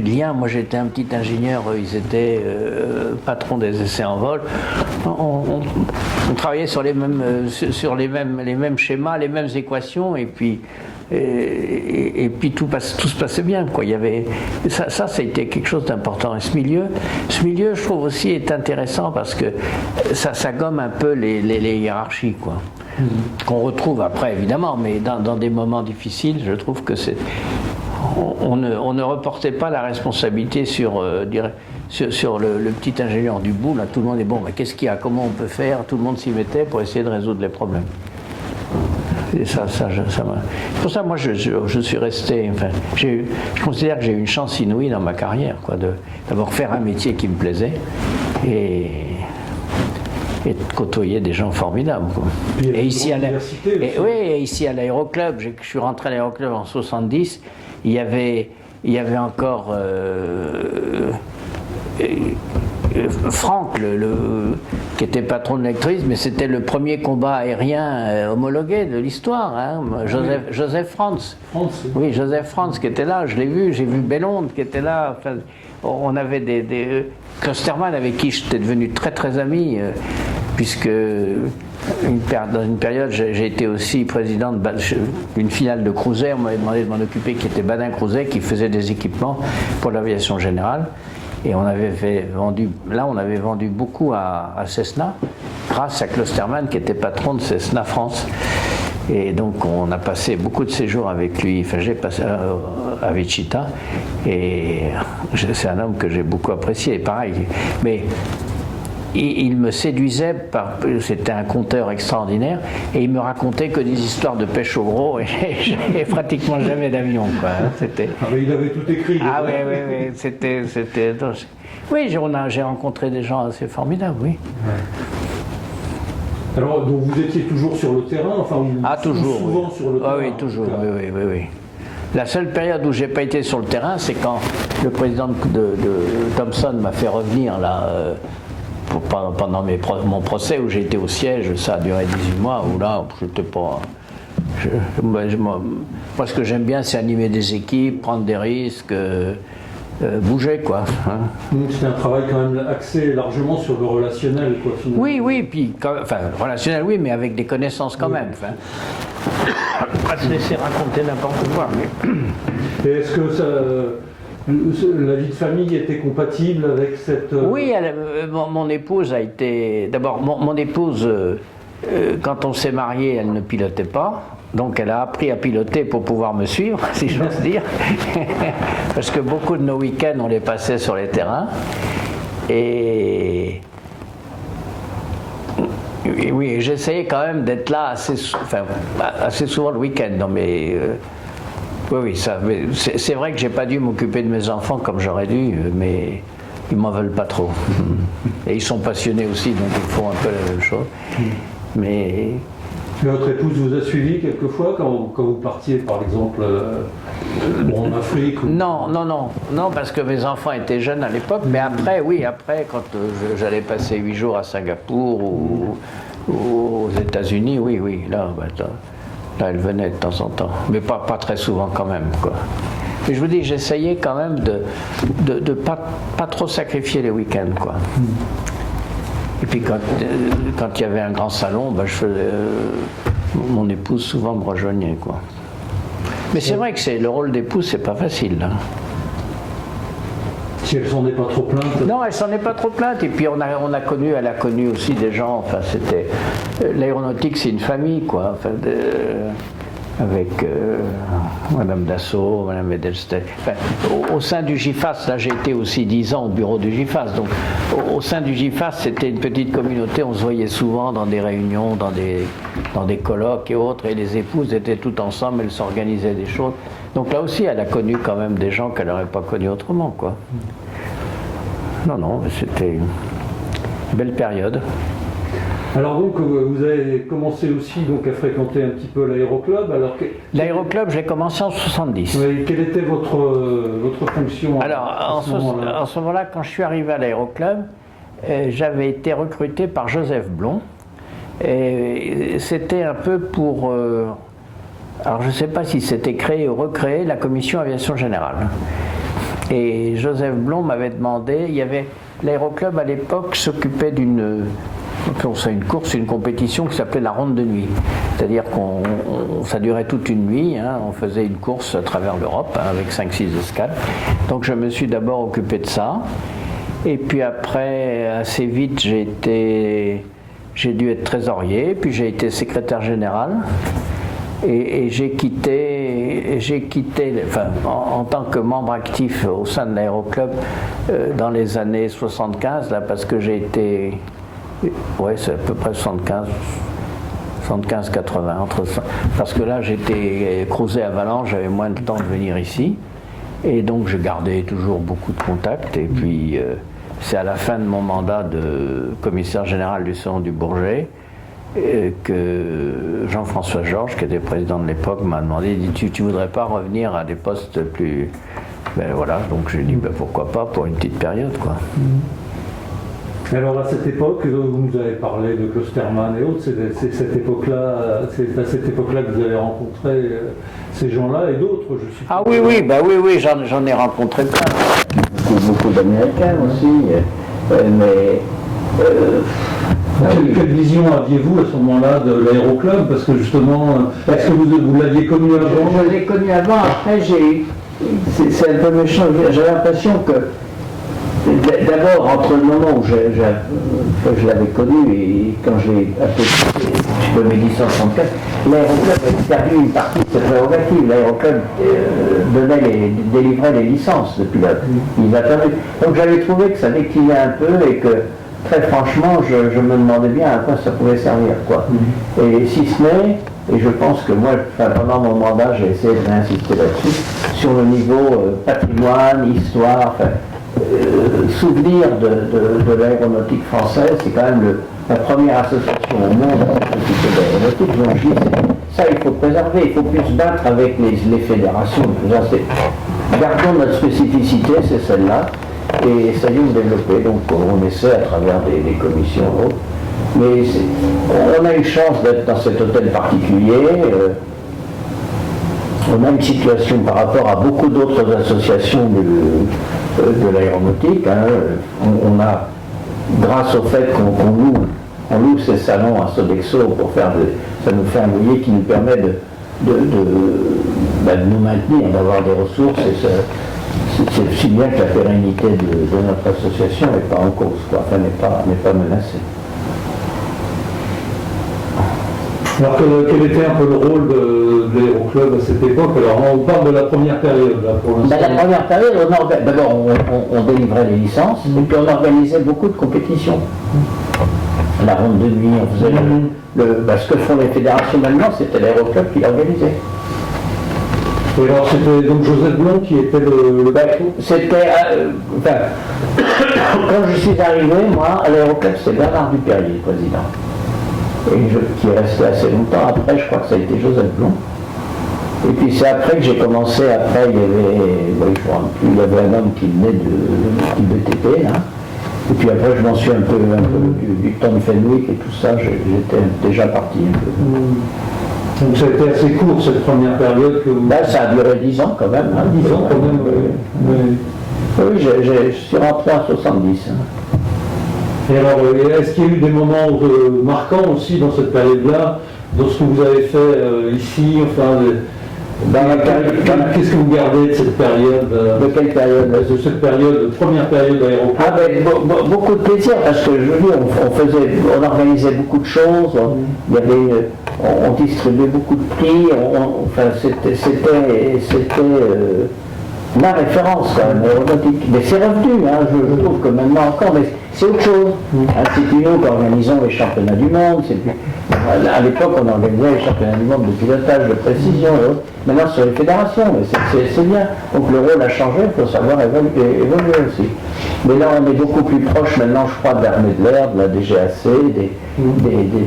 de lien. Moi, j'étais un petit ingénieur, ils étaient patrons des essais en vol. On travaillait sur les mêmes schémas, les mêmes équations, et puis tout se passait bien, quoi. Il y avait ça a été quelque chose d'important. Et ce milieu, je trouve aussi, est intéressant parce que ça gomme un peu les hiérarchies, quoi. Qu'on retrouve après, évidemment, mais dans des moments difficiles, je trouve que on ne reportait pas la responsabilité sur le petit ingénieur du bout. Là, tout le monde est bon, mais qu'est-ce qu'il y a, comment on peut faire? Tout le monde s'y mettait pour essayer de résoudre les problèmes. Et ça pour ça, moi, je suis resté. Enfin, je considère que j'ai eu une chance inouïe dans ma carrière, quoi, d'avoir fait un métier qui me plaisait et de côtoyer des gens formidables, quoi. Et ici à l'aéroclub, je suis rentré à l'aéroclub en 70. Il y avait encore Franck, qui était patron de l'électrisme, mais c'était le premier combat aérien homologué de l'histoire, hein. Joseph Franz. Oui, Joseph Franz qui était là, je l'ai vu, j'ai vu Bellonde qui était là. Enfin, on avait Klosterman avec qui j'étais devenu très très ami, puisque dans une période, j'ai été aussi président d'une filiale de Cruiser. On m'avait demandé de m'en occuper, qui était Badin Cruiser, qui faisait des équipements pour l'aviation générale. Et on avait vendu beaucoup à Cessna, grâce à Klosterman, qui était patron de Cessna France. Et donc on a passé beaucoup de séjours avec lui. Enfin, j'ai passé à Wichita, et c'est un homme que j'ai beaucoup apprécié. Pareil, mais il me séduisait, c'était un conteur extraordinaire, et il me racontait que des histoires de pêche au gros, et j'avais pratiquement jamais d'avion, quoi. Mais il avait tout écrit. Ah oui, c'était. Oui, j'ai rencontré des gens assez formidables, oui. Ouais. Alors, donc vous étiez toujours sur le terrain, enfin, toujours, souvent sur le terrain. Oui, toujours, oui. La seule période où j'ai pas été sur le terrain, c'est quand le président de Thomson m'a fait revenir là. Pendant mon procès où j'ai été au siège, ça a duré 18 mois, où là, j'étais pas. Moi, ce que j'aime bien, c'est animer des équipes, prendre des risques, bouger, quoi. Hein. Donc c'est un travail quand même axé largement sur le relationnel, quoi, finalement. Oui, puis, relationnel, oui, mais avec des connaissances quand même. Enfin, pas se laisser raconter n'importe quoi. Mais... Et est-ce que ça. La vie de famille était compatible avec cette... Oui, mon épouse a été... D'abord, mon épouse, quand on s'est marié, elle ne pilotait pas. Donc elle a appris à piloter pour pouvoir me suivre, si j'ose dire. Parce que beaucoup de nos week-ends, on les passait sur les terrains. Et oui, j'essayais quand même d'être là assez souvent le week-end. Non, mais oui, c'est vrai que j'ai pas dû m'occuper de mes enfants comme j'aurais dû, mais ils m'en veulent pas trop. Et ils sont passionnés aussi, donc ils font un peu la même chose. Mais votre épouse vous a suivi quelquefois quand vous partiez, par exemple, en Afrique ou... Non, parce que mes enfants étaient jeunes à l'époque, mais après, quand j'allais passer 8 jours à Singapour ou aux États-Unis, oui, là, elle venait de temps en temps, mais pas très souvent quand même, quoi. Mais je vous dis, j'essayais quand même de pas trop sacrifier les week-ends, quoi. Et puis quand il y avait un grand salon, mon épouse souvent me rejoignait, quoi. Mais c'est vrai que le rôle d'épouse, c'est pas facile. Hein. Si elle s'en est pas trop plainte. Non, elle s'en est pas trop plainte. Et puis elle a connu aussi des gens. Enfin, c'était l'aéronautique, c'est une famille, quoi. Enfin, avec Madame Dassault, Madame Edelstein. Enfin, au sein du GIFAS, là j'ai été aussi 10 ans au bureau du GIFAS, donc au sein du GIFAS c'était une petite communauté, on se voyait souvent dans des réunions, dans des colloques et autres, et les épouses étaient toutes ensemble, elles s'organisaient des choses. Donc là aussi elle a connu quand même des gens qu'elle n'aurait pas connus autrement, quoi. Non, c'était une belle période. Alors donc vous avez commencé aussi donc à fréquenter un petit peu l'aéroclub. L'aéroclub, j'ai commencé en 70. Oui, quelle était votre fonction? Alors en ce moment-là, quand je suis arrivé à l'aéroclub, j'avais été recruté par Joseph Blon. Et c'était un peu pour... alors je ne sais pas si c'était créé ou recréé la commission aviation générale. Et Joseph Blon m'avait demandé, l'aéroclub à l'époque s'occupait d'une compétition qui s'appelait la ronde de nuit. C'est-à-dire ça durait toute une nuit, hein, on faisait une course à travers l'Europe, hein, avec 5-6 escales. Donc je me suis d'abord occupé de ça. Et puis après, assez vite, j'ai dû être trésorier, puis j'ai été secrétaire général. Et j'ai quitté en tant que membre actif au sein de l'aéroclub dans les années 75, là, parce que j'ai été... Ouais, c'est à peu près 75-80, parce que là j'étais cruisé à Valence, j'avais moins de temps de venir ici, et donc je gardais toujours beaucoup de contacts, et puis c'est à la fin de mon mandat de commissaire général du Salon du Bourget que Jean-François Georges, qui était président de l'époque, m'a demandé, il dit, tu voudrais pas revenir à des postes plus... Ben voilà, donc j'ai dit, ben pourquoi pas, pour une petite période, quoi. Alors à cette époque, vous nous avez parlé de Klosterman et autres, c'est à cette époque-là que vous avez rencontré ces gens-là et d'autres, je suppose. Ah oui, j'en ai rencontré plein. Beaucoup d'Américains aussi, Quelle vision aviez-vous à ce moment-là de l'aéroclub? Parce que justement, est-ce que vous l'aviez connu avant? Je l'ai connu avant, après c'est un peu méchant, j'ai l'impression que d'abord, entre le moment où je l'avais connu et quand j'ai appelé le 1864, l'aéroclub avait perdu une partie de ses prérogatives. L'aéroclub délivrait les licences depuis là. Il a perdu. Donc j'avais trouvé que ça déclinait un peu et que, très franchement, je me demandais bien à quoi ça pouvait servir, quoi. Et si ce n'est, et je pense que moi, pendant mon mandat, j'ai essayé de réinsister là-dessus, sur le niveau patrimoine, histoire, souvenir de l'aéronautique française, c'est quand même la première association au monde de l'aéronautique. Donc je dis, ça il faut préserver, il faut plus se battre avec les fédérations. Gardons notre spécificité, c'est celle-là, et essayons de développer. Donc on essaie à travers des commissions et autres. Mais on a une chance d'être dans cet hôtel particulier. On a une situation par rapport à beaucoup d'autres associations de l'aéronautique. Hein. On a, grâce au fait qu'on loue ces salons à Sodexo pour ça nous fait un loyer qui nous permet de nous maintenir, d'avoir des ressources. C'est si bien que la pérennité de notre association n'est pas en cause, quoi. Enfin, n'est pas menacée. Alors quel était un peu le rôle de l'Aéroclub à cette époque? Alors on parle de la première période là pour l'instant. La première période, d'abord on délivrait les licences et puis on organisait beaucoup de compétitions. La ronde de nuit, on faisait ce que font les fédérations maintenant, c'était l'Aéroclub qui l'organisait. Et alors c'était donc Joseph Blond qui était le bateau? C'était, quand je suis arrivé, moi, à l'Aéroclub, c'était Bernard Dupérier, le président. Qui est resté assez longtemps. Après, je crois que ça a été Joseph Blond. Et puis c'est après que j'ai commencé, après il y avait un homme qui venait du BTP, là. Et puis après je m'en suis un peu du temps de Fenwick et tout ça, j'étais déjà parti un peu. Donc ça a été assez court cette première période que vous... Ça a duré 10 ans quand même. 10 ans quand même, oui. Oui, je suis rentré en 70. Et alors, est-ce qu'il y a eu des moments marquants aussi dans cette période-là, dans ce que vous avez fait ici, enfin, qu'est-ce que vous gardez de cette période? De quelle période? De cette période, première période d'Aéroclub. Beaucoup de plaisir, parce que je veux dire, on organisait beaucoup de choses, on distribuait beaucoup de prix, c'était la référence quand même aéronautique. Mais c'est revenu, je trouve que maintenant encore, mais c'est autre chose. C'est plus nous qui organisons les championnats du monde, à l'époque on organisait les championnats du monde de pilotage, de précision et autres. Maintenant sur les fédérations, mais c'est bien. Donc le rôle a changé, il faut savoir évoluer aussi. Mais là on est beaucoup plus proche maintenant, je crois, de l'armée de l'air, de la DGAC,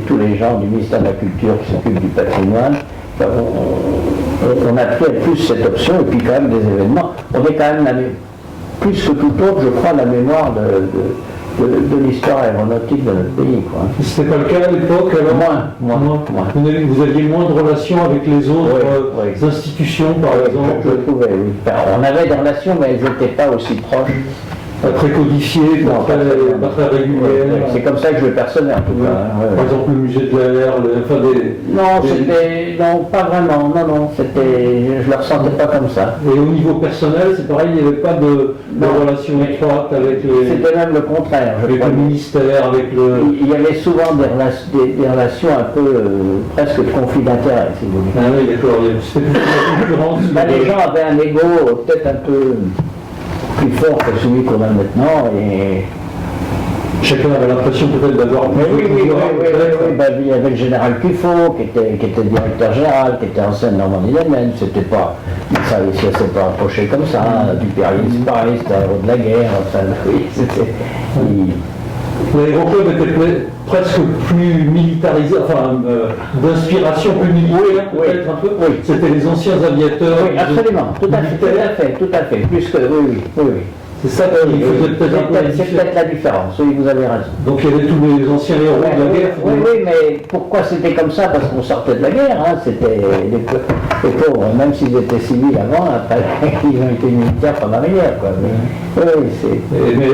tous les gens du ministère de la Culture qui s'occupent du patrimoine. On a pris plus cette option et puis quand même des événements. On est quand même, plus que tout autre, je crois, la mémoire de l'histoire aéronautique de notre pays. C'était pas le cas à l'époque alors? Moins. Vous aviez moins de relations avec les autres institutions, par exemple? Je trouvais, oui. On avait des relations, mais elles n'étaient pas aussi proches. Pas très codifiées, pas très régulières. C'est comme ça que je le percevais en tout cas. Par exemple le musée de l'air, Non, pas vraiment, je le ressentais pas comme ça. Et au niveau personnel, c'est pareil, il n'y avait pas de relation étroite avec les... C'était même le contraire. Avec le ministère, avec le... Il y avait souvent des relations un peu presque de conflit d'intérêts, si vous voulez. Ah oui, d'accord, c'était plus la concurrence. Les gens avaient un ego peut-être un peu plus fort que celui qu'on a maintenant et... Chacun avait l'impression peut-être d'avoir... Oui. Il y avait le général Cuffot qui était directeur général, qui était ancien de Normandie-Lemaine, c'était pas... Ça ne s'est pas approché comme ça, Dupérier c'est pareil, c'était l'aéro de la guerre, L'Aéroclub était presque plus militarisé, d'inspiration plus militaire, peut-être un peu. Oui. C'était les anciens aviateurs. Oui, absolument, tout à fait, plus que... Oui. C'est ça qui faisait peut-être un peu la différence. C'est peut-être la différence, oui, vous avez raison. Donc il y avait tous les anciens héros de la guerre. Oui, mais pourquoi c'était comme ça? Parce qu'on sortait de la guerre, c'était les pauvres, même s'ils étaient civils avant, après ils ont été militaires pendant la guerre, quoi. Mais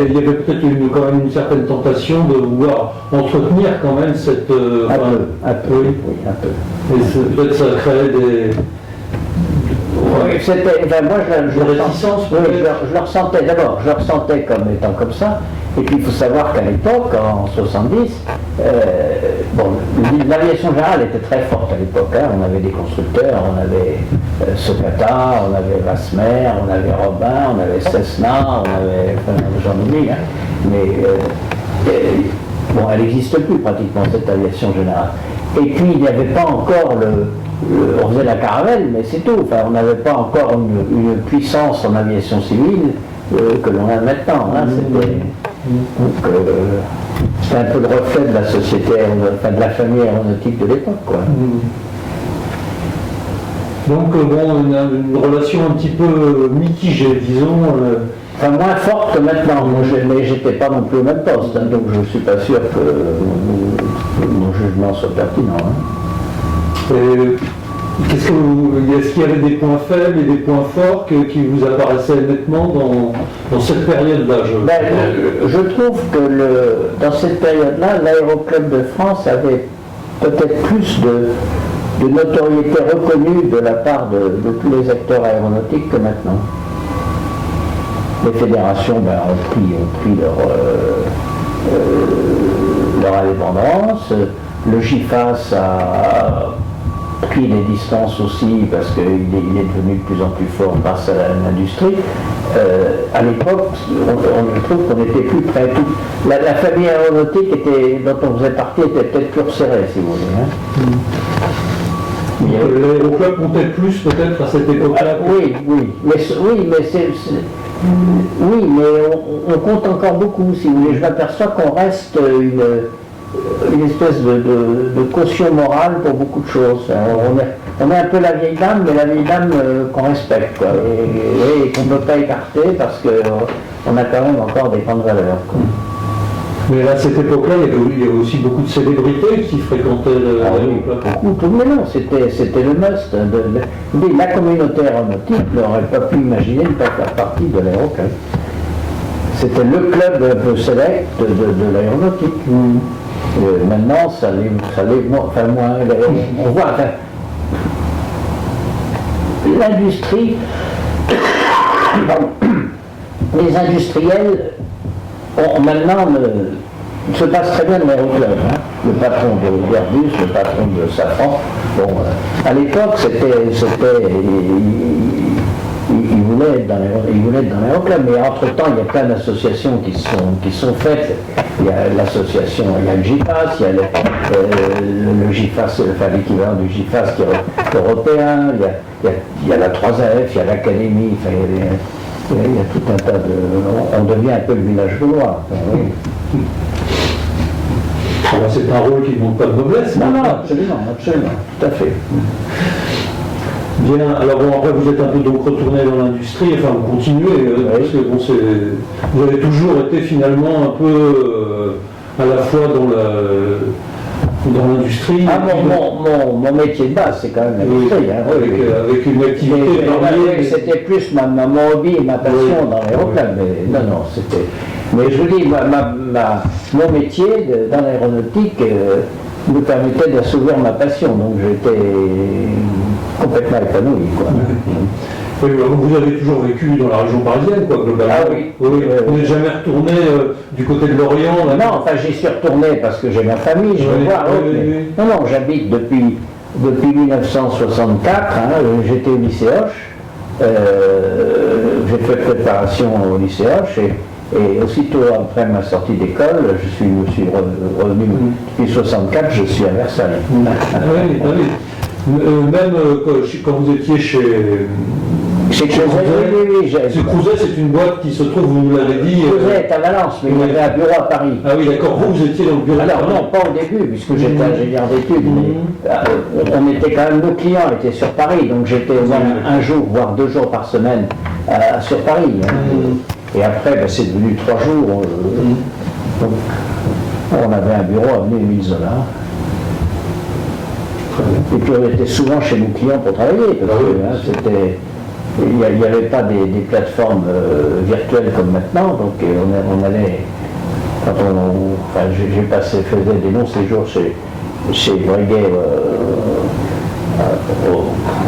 il y avait peut-être quand même une certaine tentation de vouloir entretenir quand même cette... un peu. Et peut-être ça créait des... Moi je le ressentais d'abord, je le ressentais comme étant comme ça, et puis il faut savoir qu'à l'époque, en 70, l'aviation générale était très forte à l'époque, on avait des constructeurs, on avait Socata, on avait Vasmer, on avait Robin, on avait Cessna, on avait, j'en oublie, mais elle n'existe plus pratiquement cette aviation générale. Et puis il n'y avait pas encore on faisait la caravelle, mais c'est tout. On n'avait pas encore une puissance en aviation civile que l'on a maintenant. C'était un peu le reflet de la société, de la famille aéronautique de l'époque. Donc une relation un petit peu mitigée, disons. Moins forte que maintenant, mais j'étais pas non plus au même poste, donc je ne suis pas sûr que mon jugement soit pertinent. Est-ce qu'il y avait des points faibles et des points forts qui vous apparaissaient nettement dans cette période-là? Je trouve que dans cette période-là, l'Aéroclub de France avait peut-être plus de notoriété reconnue de la part de tous les acteurs aéronautiques que maintenant. les fédérations ont pris leur indépendance. Le GIFAS a pris des distances aussi parce qu'il est devenu de plus en plus fort grâce à l'industrie. À l'époque, on trouve qu'on était plus près. La famille aéronautique dont on faisait partie était peut-être plus resserrée, si vous voulez. Hein. L'aéroclub comptait plus peut-être à cette époque-là. Oui, mais on compte encore beaucoup, si vous voulez. Je m'aperçois qu'on reste une espèce de caution morale pour beaucoup de choses. On est un peu la vieille dame, mais la vieille dame qu'on respecte, quoi, et qu'on ne peut pas écarter parce qu'on a quand même encore des grandes valeurs, quoi. Mais à cette époque-là, il y avait aussi beaucoup de célébrités qui fréquentaient l'aéroclub. Mais non, c'était le must. La communauté aéronautique n'aurait pas pu imaginer ne pas faire partie de l'aéroclub. C'était le club un peu select de l'aéronautique. Maintenant, ça l'est moins. On voit, l'industrie, les industriels maintenant se passent très bien de l'aéroclub. Hein. Le patron d'Airbus, le patron de Safran. Bon, à l'époque, il voulait être dans l'aéroclub, mais entre-temps, il y a plein d'associations qui sont faites. Il y a l'association, il y a le GIFAS, il y a le GIFAS, enfin l'équivalent du GIFAS qui est européen, il y a la 3AF, il y a l'Académie, enfin, il y a tout un tas de... On devient un peu le village gaulois. Enfin, oui. C'est un rôle qui ne manque pas de noblesse. Non, absolument, tout à fait. Bien, alors bon, après vous êtes un peu donc retourné dans l'industrie, enfin vous continuez, parce que bon, vous avez toujours été finalement un peu à la fois dans l'industrie. Ah, mon métier de base, c'est quand même l'industrie. Avec une activité variée. C'était plus mon hobby et ma passion dans l'aéroclub. Mais non, c'était... Mais je vous dis, mon métier dans l'aéronautique me permettait d'assouvir ma passion, donc j'étais complètement épanoui, quoi. Oui, vous avez toujours vécu dans la région parisienne, quoi, globalement. Ah oui. Vous n'êtes jamais retourné du côté de l'Orient? Non, enfin j'y suis retourné parce que j'ai ma famille, je veux voir. Non, j'habite depuis 1964, hein, j'étais au lycée Hoche, j'ai fait préparation au lycée Hoche et aussitôt après ma sortie d'école, je suis revenu depuis 64, je suis à Versailles. Oui. Même quand vous étiez chez Crouzet, c'est une boîte qui se trouve, vous nous l'avez dit. Crouzet est à Valence, mais il y avait un bureau à Paris. Ah oui, d'accord, vous étiez dans le bureau. Alors non, pas au début, puisque j'étais ingénieur d'études, mais on était quand même, nos clients étaient sur Paris, donc j'étais un jour, voire 2 jours par semaine sur Paris. Hein. Et après, c'est devenu 3 jours. Donc, on avait un bureau avenue Émile Zola. Et puis on était souvent chez nos clients pour travailler, parce que il n'y avait pas des plateformes virtuelles comme maintenant, donc on allait, faisais des longs séjours chez Breguet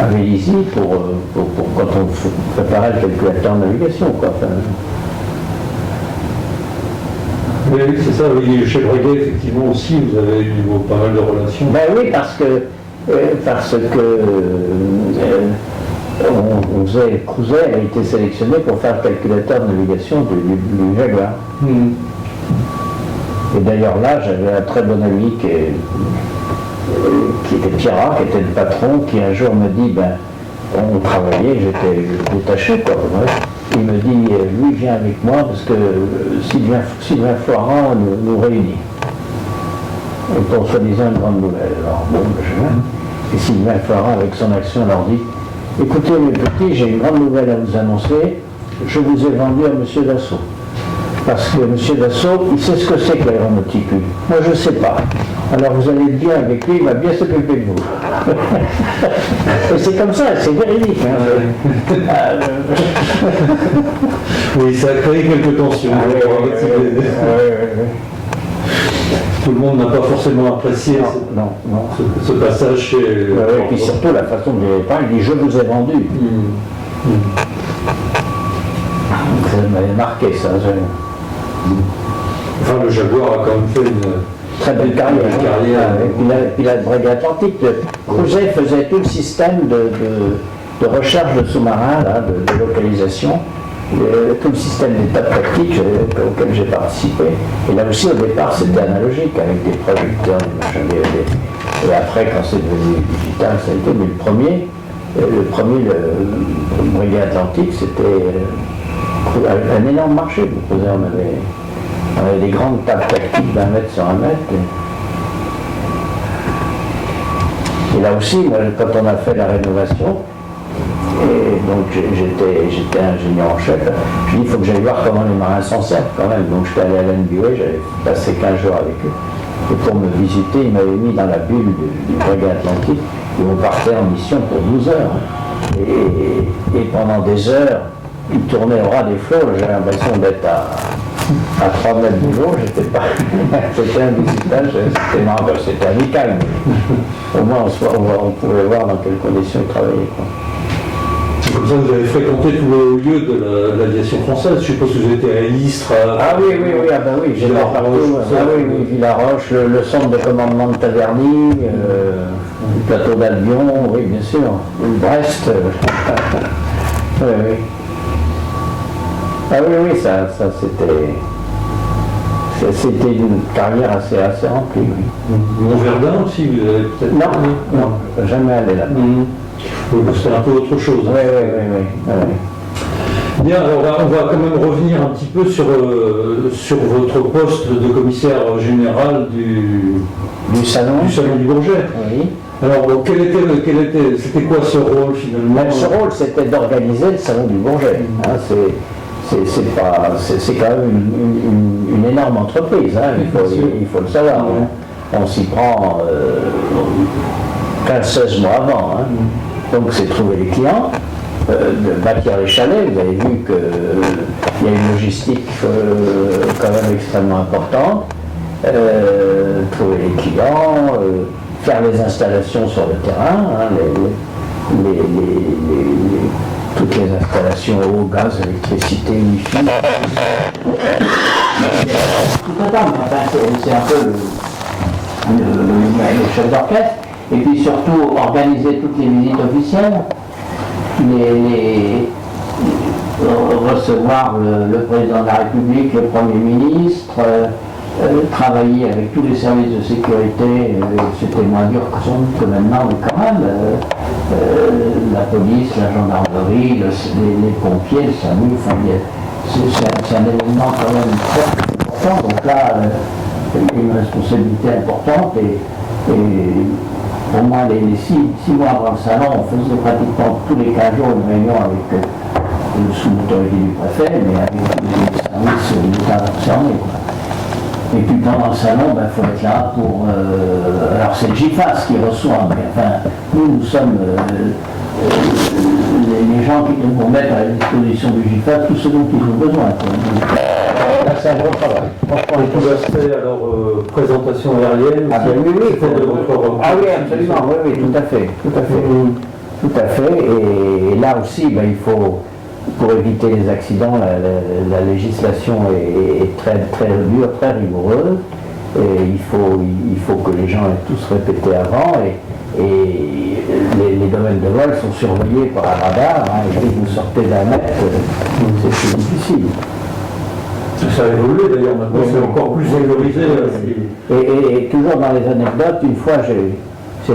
à Vélizy pour quand on préparait le calculateur de navigation, quoi. Enfin, oui, c'est ça, oui, chez Breguet, effectivement aussi, vous avez eu pas mal de relations. Ben oui, parce que Crouzet a été sélectionné pour faire le calculateur de navigation du Jaguar. Et d'ailleurs là, j'avais un très bon ami qui était Pierrat, qui était le patron, qui un jour me dit, on travaillait, j'étais détaché, quoi. Il me dit, lui viens avec moi parce que Sylvain Floirant nous réunit. Et pour soi-disant une grande nouvelle. Alors bon, je viens. Et Sylvain Floirant, avec son action, leur dit, écoutez mes petits, j'ai une grande nouvelle à vous annoncer, je vous ai vendu à M. Dassault. Parce que M. Dassault, il sait ce que c'est que l'aéronautique, lui. Moi, je ne sais pas. Alors vous allez être bien avec lui, il va bien s'occuper de vous. Et c'est comme ça, c'est véridique. Hein. Oui, ça a créé quelques tensions. Tout le monde n'a pas forcément apprécié ce passage chez... et puis surtout la façon dont il parle, il dit « je vous ai vendu ». m'avait marqué ça. Enfin, le Jaguar a quand même fait une Très belle carrière. Et puis la brigade atlantique, Creuset faisait tout le système de recherche de sous-marins, là, de localisation, tout le système d'état tactique auquel j'ai participé. Et là aussi, au départ, c'était analogique, avec des projecteurs, des machins, et après, quand c'est devenu digital, ça a été. Mais le brigade atlantique, c'était un énorme marché. On avait des grandes tables tactiques d'1 mètre sur 1 mètre. Et là aussi, moi, quand on a fait la rénovation, et donc j'étais ingénieur en chef, je dis il faut que j'aille voir comment les marins s'en servent quand même. Donc j'étais allé à l'NBA, j'avais passé 15 jours avec eux. Et pour me visiter, ils m'avaient mis dans la bulle du brigade atlantique et on partait en mission pour 12 heures. Et pendant des heures, ils tournaient au ras des flots, j'avais l'impression d'être à 3 mètres du jour, j'étais pas. C'était un visitage, c'était amical. Au moins on pouvait voir dans quelles conditions ils travaillaient. Comme ça, vous avez fréquenté tous les hauts lieux de l'aviation française. Je suppose que vous étiez à Istres. Ah oui, j'étais partout. Oui, Villaroche, le centre de commandement de Taverny, le plateau d'Albion, oui, bien sûr. Brest. Oui. Ah oui, ça c'était une carrière assez remplie. Oui. Mont-Verdun aussi, vous avez peut-être. Non, jamais allé là. Oui, c'était un peu autre chose. Oui. Bien, alors on va quand même revenir un petit peu sur votre poste de commissaire général du salon du Bourget. Oui. Alors, c'était quoi ce rôle finalement? Ce rôle, c'était d'organiser le salon du Bourget. C'est quand même une énorme entreprise, hein, il faut le savoir. Hein. On s'y prend 15-16 mois avant. Hein. Donc c'est trouver les clients, de bâtir les chalets. Vous avez vu qu'il y a une logistique quand même extrêmement importante. Trouver les clients, faire les installations sur le terrain, hein, toutes les installations eau, gaz, électricité, wifi. C'est un peu le chef d'orchestre. Et puis surtout organiser toutes les visites officielles, recevoir le président de la République, le Premier ministre, travailler avec tous les services de sécurité, c'était moins dur que maintenant, mais quand même, la police, la gendarmerie, les pompiers, le SAMU, c'est un élément quand même très important. Donc là, une responsabilité importante et au moins les 6 mois avant le salon, on faisait pratiquement tous les 15 jours une réunion avec sous l'autorité du préfet, mais avec les services d'État concernés. Et puis pendant le salon, il faut être là pour... alors c'est le GIFAS qui reçoit, mais enfin, nous sommes les gens qui vont mettre à la disposition du GIFAS tout ce dont ils ont besoin. Là, c'est un gros travail. Franchement, et tout l'aspect, alors, présentation aérienne, oui, absolument, oui, tout à fait. Et là aussi, il faut, pour éviter les accidents, la législation est très, très dure, très rigoureuse. Et il faut que les gens aient tous répété avant. Et les domaines de vol sont surveillés par un radar. Hein, et dès que vous sortez d'1 mètre, c'est plus difficile. Ça a évolué d'ailleurs, maintenant c'est encore plus sécurisé. Et toujours dans les anecdotes, une fois, c'était je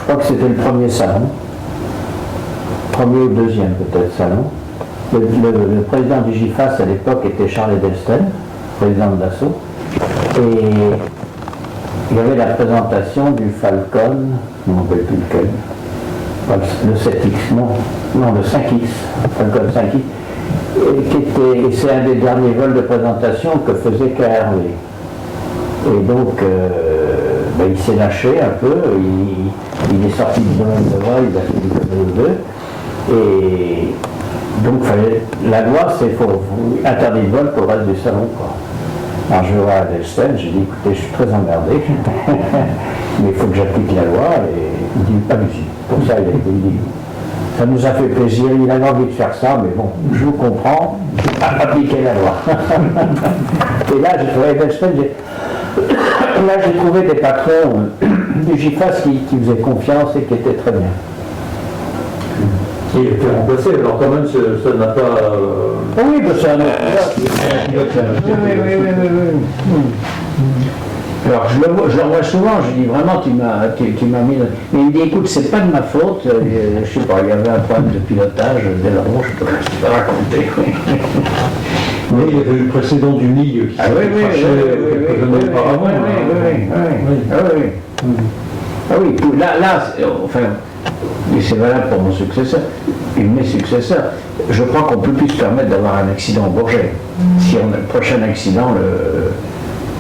crois que c'était le premier salon, premier ou deuxième peut-être salon. Le président du GIFAS à l'époque était Charles Edelsten, président de l'assaut, et il y avait la présentation du Falcon, je ne me rappelle plus lequel, le 7X, non le 5X, Falcon 5X. Et c'est un des derniers vols de présentation que faisait KRV. Et donc, il s'est lâché un peu, il est sorti du domaine de vol, il a fait du KV2. Et donc, la loi, c'est interdit de vol pour le reste du salon. Alors, je vois à Delsten, j'ai dit, écoutez, je suis très emmerdé, mais il faut que j'applique la loi, et il dit, pas musique. Pour ça, il a été dit. Ça nous a fait plaisir, il avait envie de faire ça, mais bon, je vous comprends, appliquer la loi. Et là, j'ai trouvé des patrons du GIFAS qui faisaient confiance et qui étaient très bien. Il était remplacé, alors quand même, ça n'a pas... Oui, mais c'est un autre. Oui. Alors je le vois souvent, je dis vraiment tu m'as mis... Mais il me dit écoute, c'est pas de ma faute, je sais pas, il y avait un problème de pilotage, d'aileron, je peux pas raconter. Oui, il y avait eu le précédent du NIG qui crachait quelques années auparavant. Ah oui, là, enfin, et c'est valable pour mon successeur, et mes successeurs, je crois qu'on peut plus se permettre d'avoir un accident au Bourget. Si on a le prochain accident,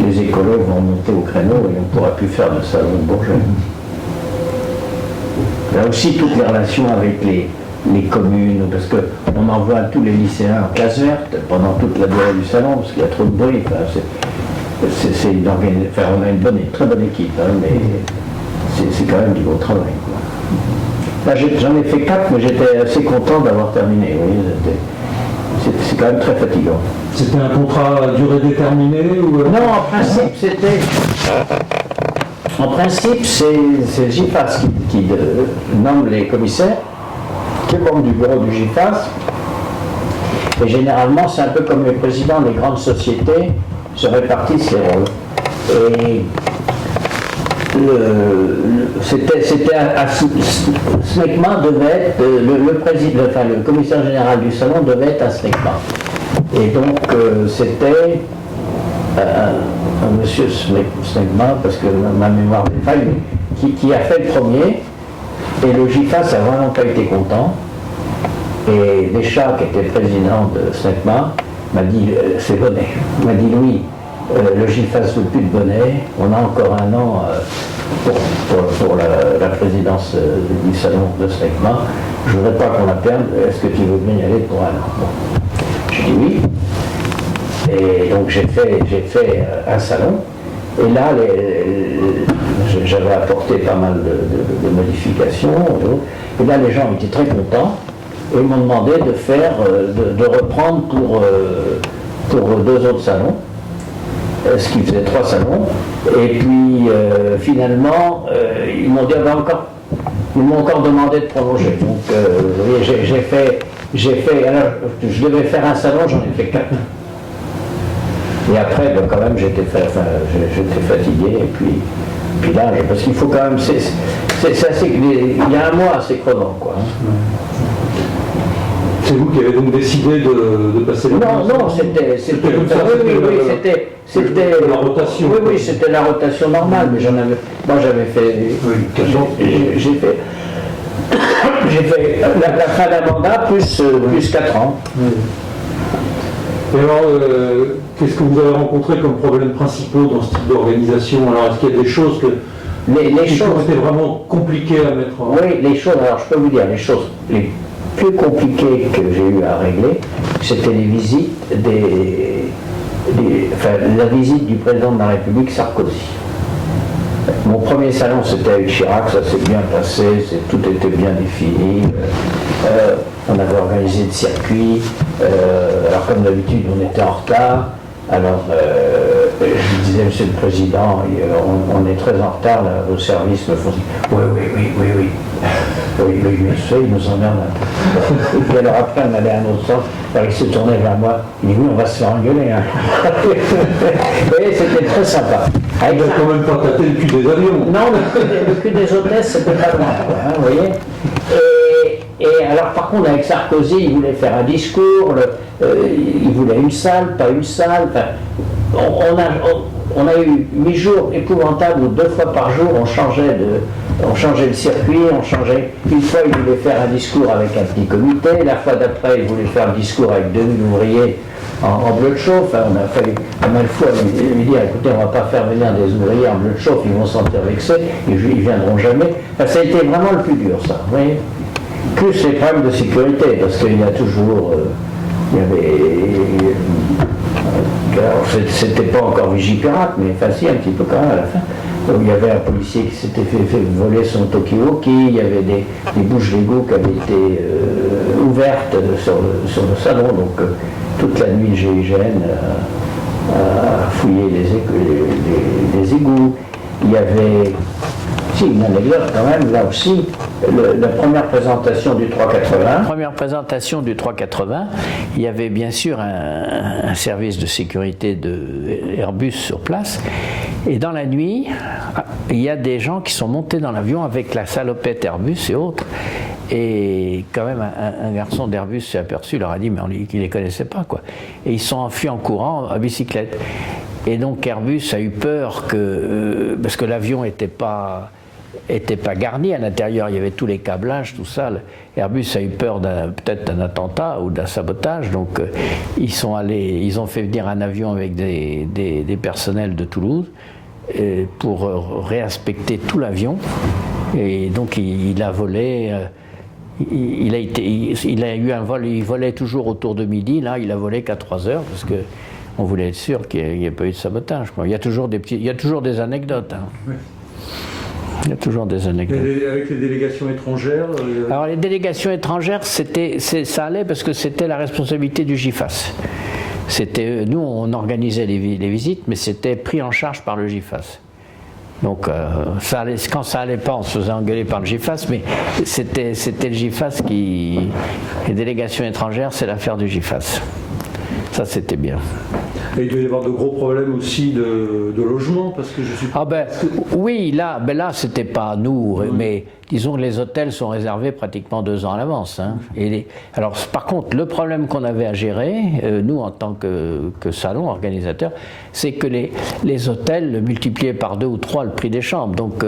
les écolos vont monter au créneau et on ne pourra plus faire de salon de Bourget. Là aussi, toutes les relations avec les communes, parce qu'on envoie tous les lycéens en classe verte pendant toute la durée du salon, parce qu'il y a trop de bruit. Enfin, on a une très bonne équipe, hein, mais c'est quand même du beau travail. Là, j'en ai fait 4, mais j'étais assez content d'avoir terminé. Oui, c'est quand même très fatigant. C'était un contrat à durée déterminée ou... Non, en principe, c'est le GIFAS qui nomme les commissaires, qui est membre du bureau du GIFAS. Et généralement, c'est un peu comme les présidents des grandes sociétés se répartissent les rôles. Et SNECMA devait être, le commissaire général du salon devait être à SNECMA. Et donc c'était un monsieur SNECMA, parce que ma mémoire n'est pas, qui a fait le premier, et le GIFAS n'a vraiment pas été content. Et Deschamps, qui était président de SNECMA, m'a dit, c'est Bonnet, il m'a dit oui. Le GIFAS ne veut plus de Bonnet, on a encore un an pour la présidence du salon de SNECMA, je ne voudrais pas qu'on la perde, est-ce que tu veux bien y aller pour un an? Bon. J'ai dit oui, et donc j'ai fait un salon, et là j'avais apporté pas mal de modifications, et là les gens étaient très contents, et ils m'ont demandé de reprendre pour 2 autres salons, ce qui faisait 3 salons, et puis finalement ils m'ont dit ils m'ont encore demandé de prolonger. Donc vous voyez, j'ai fait, alors je devais faire un salon, j'en ai fait 4. Et après, ben, quand même, j'étais fatigué, et puis là, parce qu'il faut quand même, c'est assez, il y a un mois assez crevant, quoi. C'est vous qui avez donc décidé de passer le temps? Non, c'était comme ça. C'était la rotation. Oui, c'était la rotation normale, mais moi j'avais fait, j'ai fait la fin d'un mandat plus 4 ans. Oui. Et alors, qu'est-ce que vous avez rencontré comme problèmes principaux dans ce type d'organisation? Alors, est-ce qu'il y a des choses qui ont été vraiment compliquées à mettre en... Oui, les choses, alors je peux vous dire, les choses les plus compliquées que j'ai eu à régler, c'était les visites la visite du président de la République Sarkozy. Mon premier salon c'était avec Chirac, ça s'est bien passé, tout était bien défini. On avait organisé le circuit, alors comme d'habitude on était en retard, alors je lui disais, Monsieur le Président, on est très en retard, là, vos services me font dire, oui, le USA, il nous emmerde un peu. Et puis alors après, on allait à un autre sens, alors il se tournait vers moi, il dit, oui, on va se faire engueuler. Hein. Vous voyez, c'était très sympa. Il n'a quand même pas tâté le cul des avions. Non, le cul des hôtesses, c'était pas loin, quoi, hein, vous voyez. Et alors, par contre, avec Sarkozy, il voulait faire un discours, il voulait une salle, pas une salle. Enfin, on a eu 8 jours épouvantables où 2 fois par jour, on changeait le circuit, Une fois, il voulait faire un discours avec un petit comité, la fois d'après, il voulait faire un discours avec 2000 ouvriers en bleu de chauffe. Enfin, on a failli à maintes fois lui dire, écoutez, on ne va pas faire venir des ouvriers en bleu de chauffe, ils vont se sentir vexés, ils ne viendront jamais. Enfin, ça a été vraiment le plus dur, ça, vous voyez. Plus les problèmes de sécurité, parce qu'il y a toujours... c'était pas encore Vigipirate, mais facile un petit peu quand même à la fin. Donc, il y avait un policier qui s'était fait voler son talkie-walkie, il y avait des bouches d'égout qui avaient été ouvertes sur le salon. Donc toute la nuit, le GIGN a fouillé les égouts. Il y avait une anecdote quand même, là aussi, la première présentation du 380. Première présentation du 380, il y avait bien sûr un service de sécurité de Airbus sur place. Et dans la nuit, il y a des gens qui sont montés dans l'avion avec la salopette Airbus et autres. Et quand même, un garçon d'Airbus s'est aperçu, il leur a dit, mais qu'il ne les connaissait pas, quoi. Et ils sont enfuis en courant à bicyclette. Et donc Airbus a eu peur que, parce que l'avion n'était pas garni à l'intérieur, il y avait tous les câblages, tout ça. Airbus a eu peur peut-être d'un attentat ou d'un sabotage, donc ils ont fait venir un avion avec des personnels de Toulouse pour réinspecter tout l'avion. Et donc il a volé. Il a eu un vol, il volait toujours autour de midi, là il a volé qu'à 3 heures parce que on voulait être sûr qu'il n'y ait pas eu de sabotage, quoi. Il y a toujours des anecdotes. Hein. Oui. Il y a toujours des anecdotes. Et avec les délégations étrangères Alors les délégations étrangères, ça allait parce que c'était la responsabilité du GIFAS. Nous on organisait les visites, mais c'était pris en charge par le GIFAS. Donc quand ça allait pas, on se faisait engueuler par le GIFAS, mais c'était le GIFAS qui... Les délégations étrangères, c'est l'affaire du GIFAS. Ça, c'était bien. Et il doit y avoir de gros problèmes aussi de logement, parce que je suis... Oui, là c'était pas nous, mais disons que les hôtels sont réservés pratiquement 2 ans à l'avance. Hein. Alors, par contre, le problème qu'on avait à gérer, nous, en tant que salon organisateur, c'est que les hôtels multipliaient par 2 ou 3 le prix des chambres. Donc,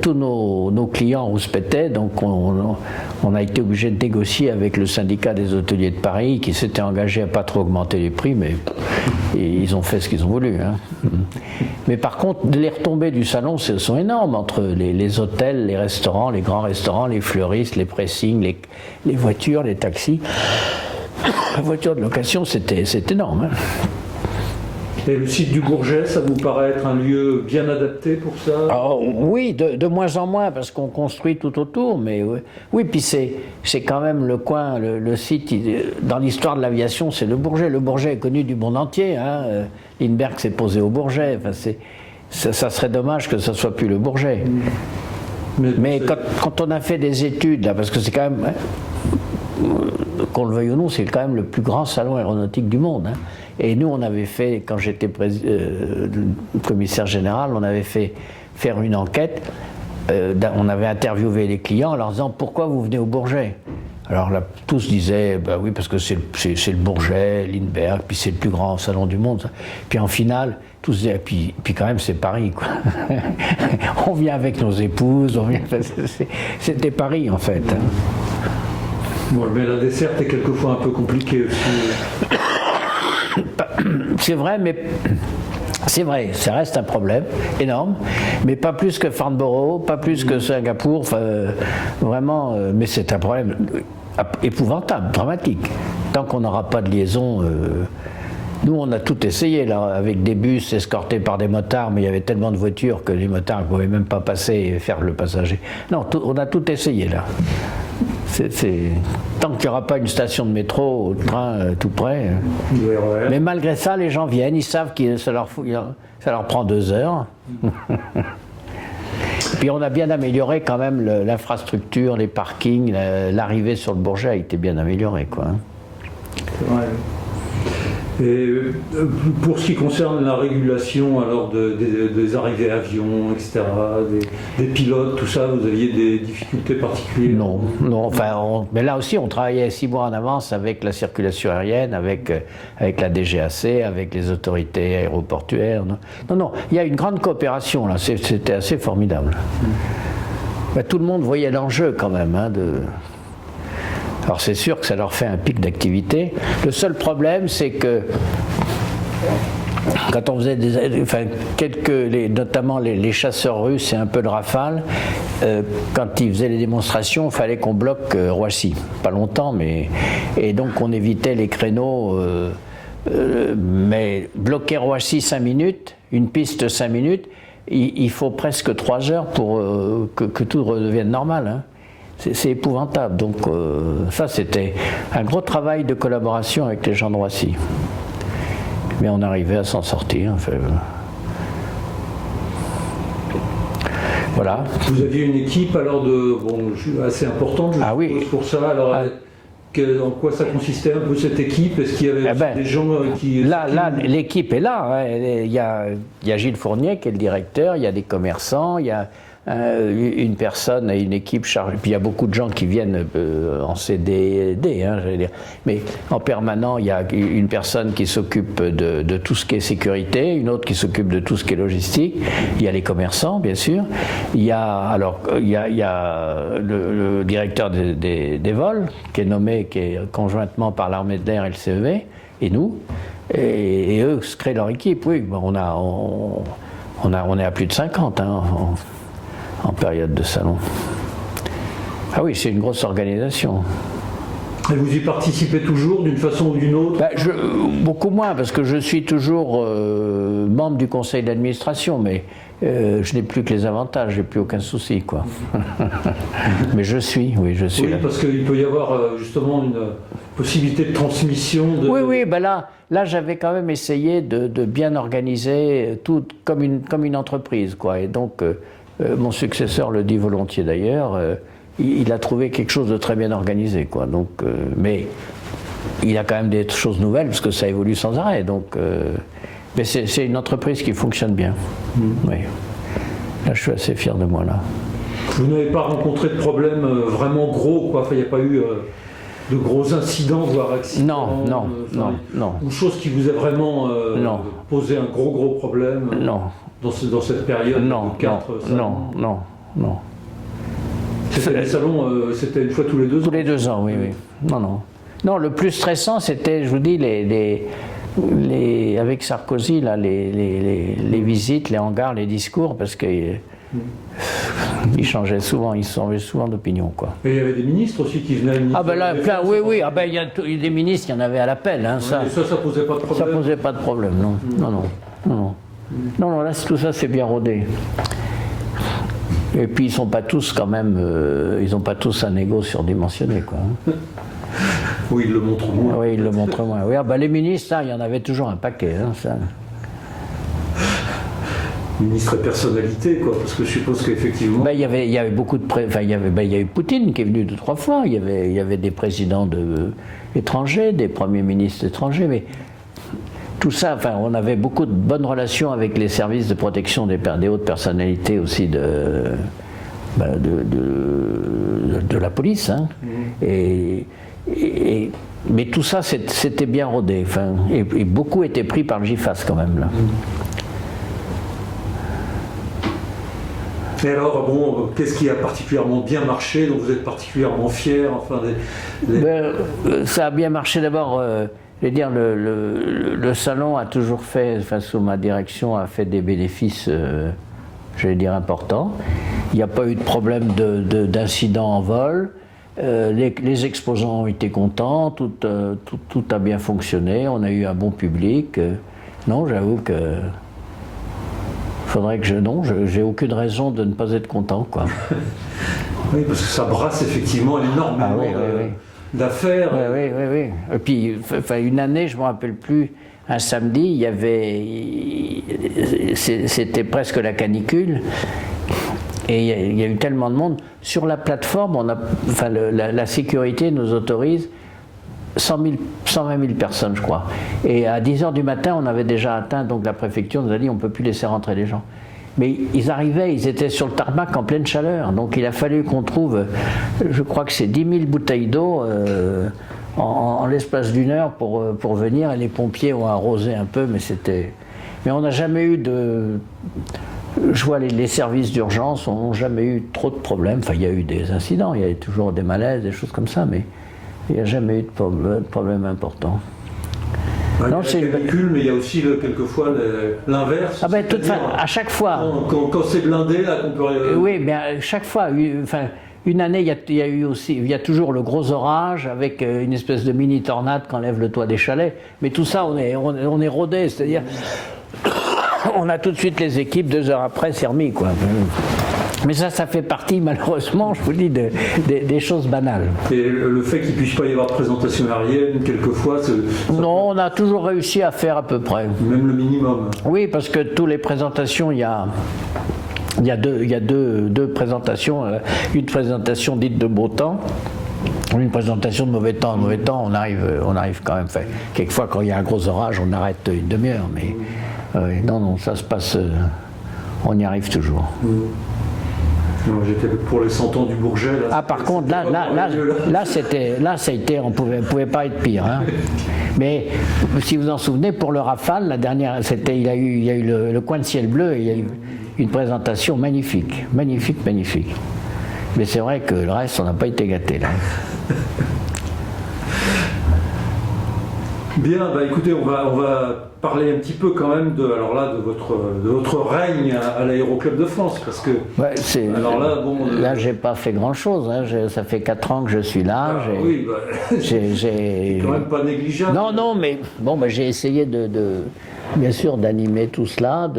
tous nos clients rouspétaient, donc on a été obligé de négocier avec le syndicat des hôteliers de Paris, qui s'était engagé à pas trop augmenter les prix, mais ils ont fait ce qu'ils ont voulu. Hein. Mais par contre, les retombées du salon sont énormes entre les hôtels, les restaurants, les grands restaurants, les fleuristes, les pressings, les voitures, les taxis. La voiture de location, c'est énorme. Hein. Et le site du Bourget, ça vous paraît être un lieu bien adapté pour ça? Oui, de moins en moins, parce qu'on construit tout autour, mais oui, puis c'est quand même le coin, le site, dans l'histoire de l'aviation, c'est le Bourget. Le Bourget est connu du monde entier, hein. Lindbergh s'est posé au Bourget, enfin, ça serait dommage que ça ne soit plus le Bourget. Mais quand on a fait des études, là, parce que c'est quand même... qu'on le veuille ou non, c'est quand même le plus grand salon aéronautique du monde. Hein. Et nous, on avait fait, quand j'étais commissaire général, on avait fait faire une enquête. On avait interviewé les clients en leur disant « Pourquoi vous venez au Bourget ?» Alors là, tous disaient bah oui, parce que c'est le Bourget, Lindbergh, puis c'est le plus grand salon du monde. Puis en finale, tous disaient puis quand même, c'est Paris, quoi. On vient avec nos épouses, c'était Paris, en fait. Hein. Bon, mais la desserte est quelquefois un peu compliquée aussi. C'est vrai, ça reste un problème énorme, mais pas plus que Farnborough, pas plus que Singapour, vraiment, mais c'est un problème épouvantable, dramatique. Tant qu'on n'aura pas de liaison, nous on a tout essayé là, avec des bus escortés par des motards, mais il y avait tellement de voitures que les motards ne pouvaient même pas passer et faire le passager. Non, on a tout essayé là. Tant qu'il n'y aura pas une station de métro ou de train tout près. Mais malgré ça, les gens viennent, ils savent que ça leur prend 2 heures. Puis on a bien amélioré quand même l'infrastructure, les parkings, l'arrivée sur le Bourget a été bien améliorée, quoi. C'est vrai. Et pour ce qui concerne la régulation alors des arrivées avions, etc., des pilotes, tout ça, vous aviez des difficultés particulières? Non, enfin, mais là aussi on travaillait 6 mois en avance avec la circulation aérienne, avec la DGAC, avec les autorités aéroportuaires. Non, il y a une grande coopération là, c'était assez formidable. Ben, tout le monde voyait l'enjeu quand même, hein, Alors c'est sûr que ça leur fait un pic d'activité. Le seul problème, c'est que quand on faisait notamment les chasseurs russes et un peu de Rafale, quand ils faisaient les démonstrations, il fallait qu'on bloque Roissy. Pas longtemps, et donc on évitait les créneaux. Mais bloquer Roissy 5 minutes, une piste 5 minutes, il faut presque 3 heures pour que tout redevienne normal. Hein. C'est épouvantable. Donc ça, c'était un gros travail de collaboration avec les gens de Roissy. Mais on arrivait à s'en sortir. Enfin, voilà. Vous aviez une équipe alors assez importante, je suppose, pour ça. Alors, en quoi ça consistait un peu cette équipe? Est-ce qu'il y avait des gens qui... Là, l'équipe est là. Hein. Il y a Gilles Fournier qui est le directeur, il y a des commerçants, il y a une personne et une équipe chargée. Puis il y a beaucoup de gens qui viennent en CDD, hein, j'allais dire. Mais en permanent, il y a une personne qui s'occupe de tout ce qui est sécurité, une autre qui s'occupe de tout ce qui est logistique. Il y a les commerçants, bien sûr. Il y a le directeur des vols, qui est conjointement par l'armée de l'air et le CEV, et nous. Et eux se créent leur équipe. Oui, on est à plus de 50. Hein, en période de salon. Ah oui, c'est une grosse organisation. Et vous y participez toujours d'une façon ou d'une autre? Beaucoup moins, parce que je suis toujours membre du conseil d'administration, mais je n'ai plus que les avantages, j'ai plus aucun souci, quoi. Mais je suis oui, là. Parce qu'il peut y avoir justement une possibilité de transmission. Oui, là j'avais quand même essayé de bien organiser tout comme une entreprise, quoi. Et donc mon successeur le dit volontiers d'ailleurs, il a trouvé quelque chose de très bien organisé, quoi. Donc, mais il y a quand même des choses nouvelles parce que ça évolue sans arrêt. Donc, mais c'est une entreprise qui fonctionne bien. Oui. Là, je suis assez fier de moi là. Vous n'avez pas rencontré de problèmes vraiment gros, quoi. Enfin, il n'y a pas eu de gros incidents, voire accidents. Non. Une chose qui vous a vraiment posé un gros problème. Non. Dans cette période de 4 salons. Non. C'était les salons, c'était une fois tous les 2 ans? Tous les 2 ans, oui. Non, le plus stressant, c'était, je vous dis, avec Sarkozy, là, les visites, les hangars, les discours, parce qu'il changeait souvent, d'opinion, quoi. Et il y avait des ministres aussi qui venaient. Ah ben là, plein, oui. Ah ben il y a des ministres, il y en avait à l'appel, hein, ça. Et ça posait pas de problème. Ça posait pas de problème, non. Non, là, tout ça, c'est bien rodé. Et puis, ils sont pas tous, quand même, ils n'ont pas tous un ego surdimensionné, quoi. Oui, ils le montrent moins. Oui, ils le montrent moins. Oui, les ministres, ça, il y en avait toujours un paquet, hein, ça. Ministre et personnalité, quoi, parce que je suppose qu'effectivement... Il y avait beaucoup de... il y a eu Poutine qui est venu 2 ou 3 fois, il y avait des présidents étrangers, des premiers ministres étrangers, mais... Tout ça, on avait beaucoup de bonnes relations avec les services de protection des hautes personnalités aussi de la police. Hein. Mais tout ça, c'était bien rodé. Et beaucoup étaient pris par le GIFAS quand même. Là. Et alors, qu'est-ce qui a particulièrement bien marché, dont vous êtes particulièrement fier? Ça a bien marché d'abord... Je veux dire, le salon a toujours fait, sous ma direction, a fait des bénéfices, j'allais dire, importants. Il n'y a pas eu de problème d'incident en vol. Les exposants ont été contents, tout a bien fonctionné, on a eu un bon public. Non, j'avoue que... Faudrait que j'ai aucune raison de ne pas être content, quoi. Oui, parce que ça brasse effectivement énormément d'affaires. Oui. Et puis, une année, je ne me rappelle plus, un samedi, c'était presque la canicule. Et il y a eu tellement de monde. Sur la plateforme, la sécurité nous autorise 120 000 personnes, je crois. Et à 10h du matin, on avait déjà atteint, donc la préfecture nous a dit on ne peut plus laisser rentrer les gens. Mais ils arrivaient, ils étaient sur le tarmac en pleine chaleur. Donc il a fallu qu'on trouve, je crois que c'est 10 000 bouteilles d'eau en l'espace d'une heure pour venir. Et les pompiers ont arrosé un peu, mais on n'a jamais eu de... Je vois les services d'urgence n'ont jamais eu trop de problèmes. Enfin, il y a eu des incidents, il y a toujours des malaises, des choses comme ça, mais il n'y a jamais eu de problème important. Non, c'est une canicule, mais il y a aussi quelquefois l'inverse. Ah ben, à chaque fois. Quand c'est blindé, là, qu'on peut. Oui, mais à chaque fois. Une année, il y a toujours le gros orage avec une espèce de mini tornade qui enlève le toit des chalets. Mais tout ça, on est rodé, c'est-à-dire. on a tout de suite les équipes, 2 heures après, c'est remis, quoi. Mais ça fait partie, malheureusement, je vous dis, des choses banales. Et le fait qu'il ne puisse pas y avoir de présentation aérienne, quelquefois, non, on a toujours réussi à faire à peu près. Même le minimum. Oui, parce que toutes les présentations, il y a deux présentations. Une présentation dite de beau temps, une présentation de mauvais temps. De mauvais temps, on arrive quand même. Quelquefois, quand il y a un gros orage, on arrête une demi-heure. Mais non, ça se passe. On y arrive toujours. J'étais pour les 100 ans du Bourget. Là, par contre, là, ça a été, on pouvait pas être pire. Hein. Mais si vous en souvenez, pour le Rafale, la dernière, il y a eu le coin de ciel bleu, et il y a eu une présentation magnifique. Mais c'est vrai que le reste, on n'a pas été gâtés là. Bien, écoutez, on va parler un petit peu quand même de votre règne à l'Aéroclub de France, parce que là, j'ai pas fait grand chose. Hein. Ça fait 4 ans que je suis là. C'est quand même pas négligeable. Non, mais j'ai essayé bien sûr d'animer tout cela,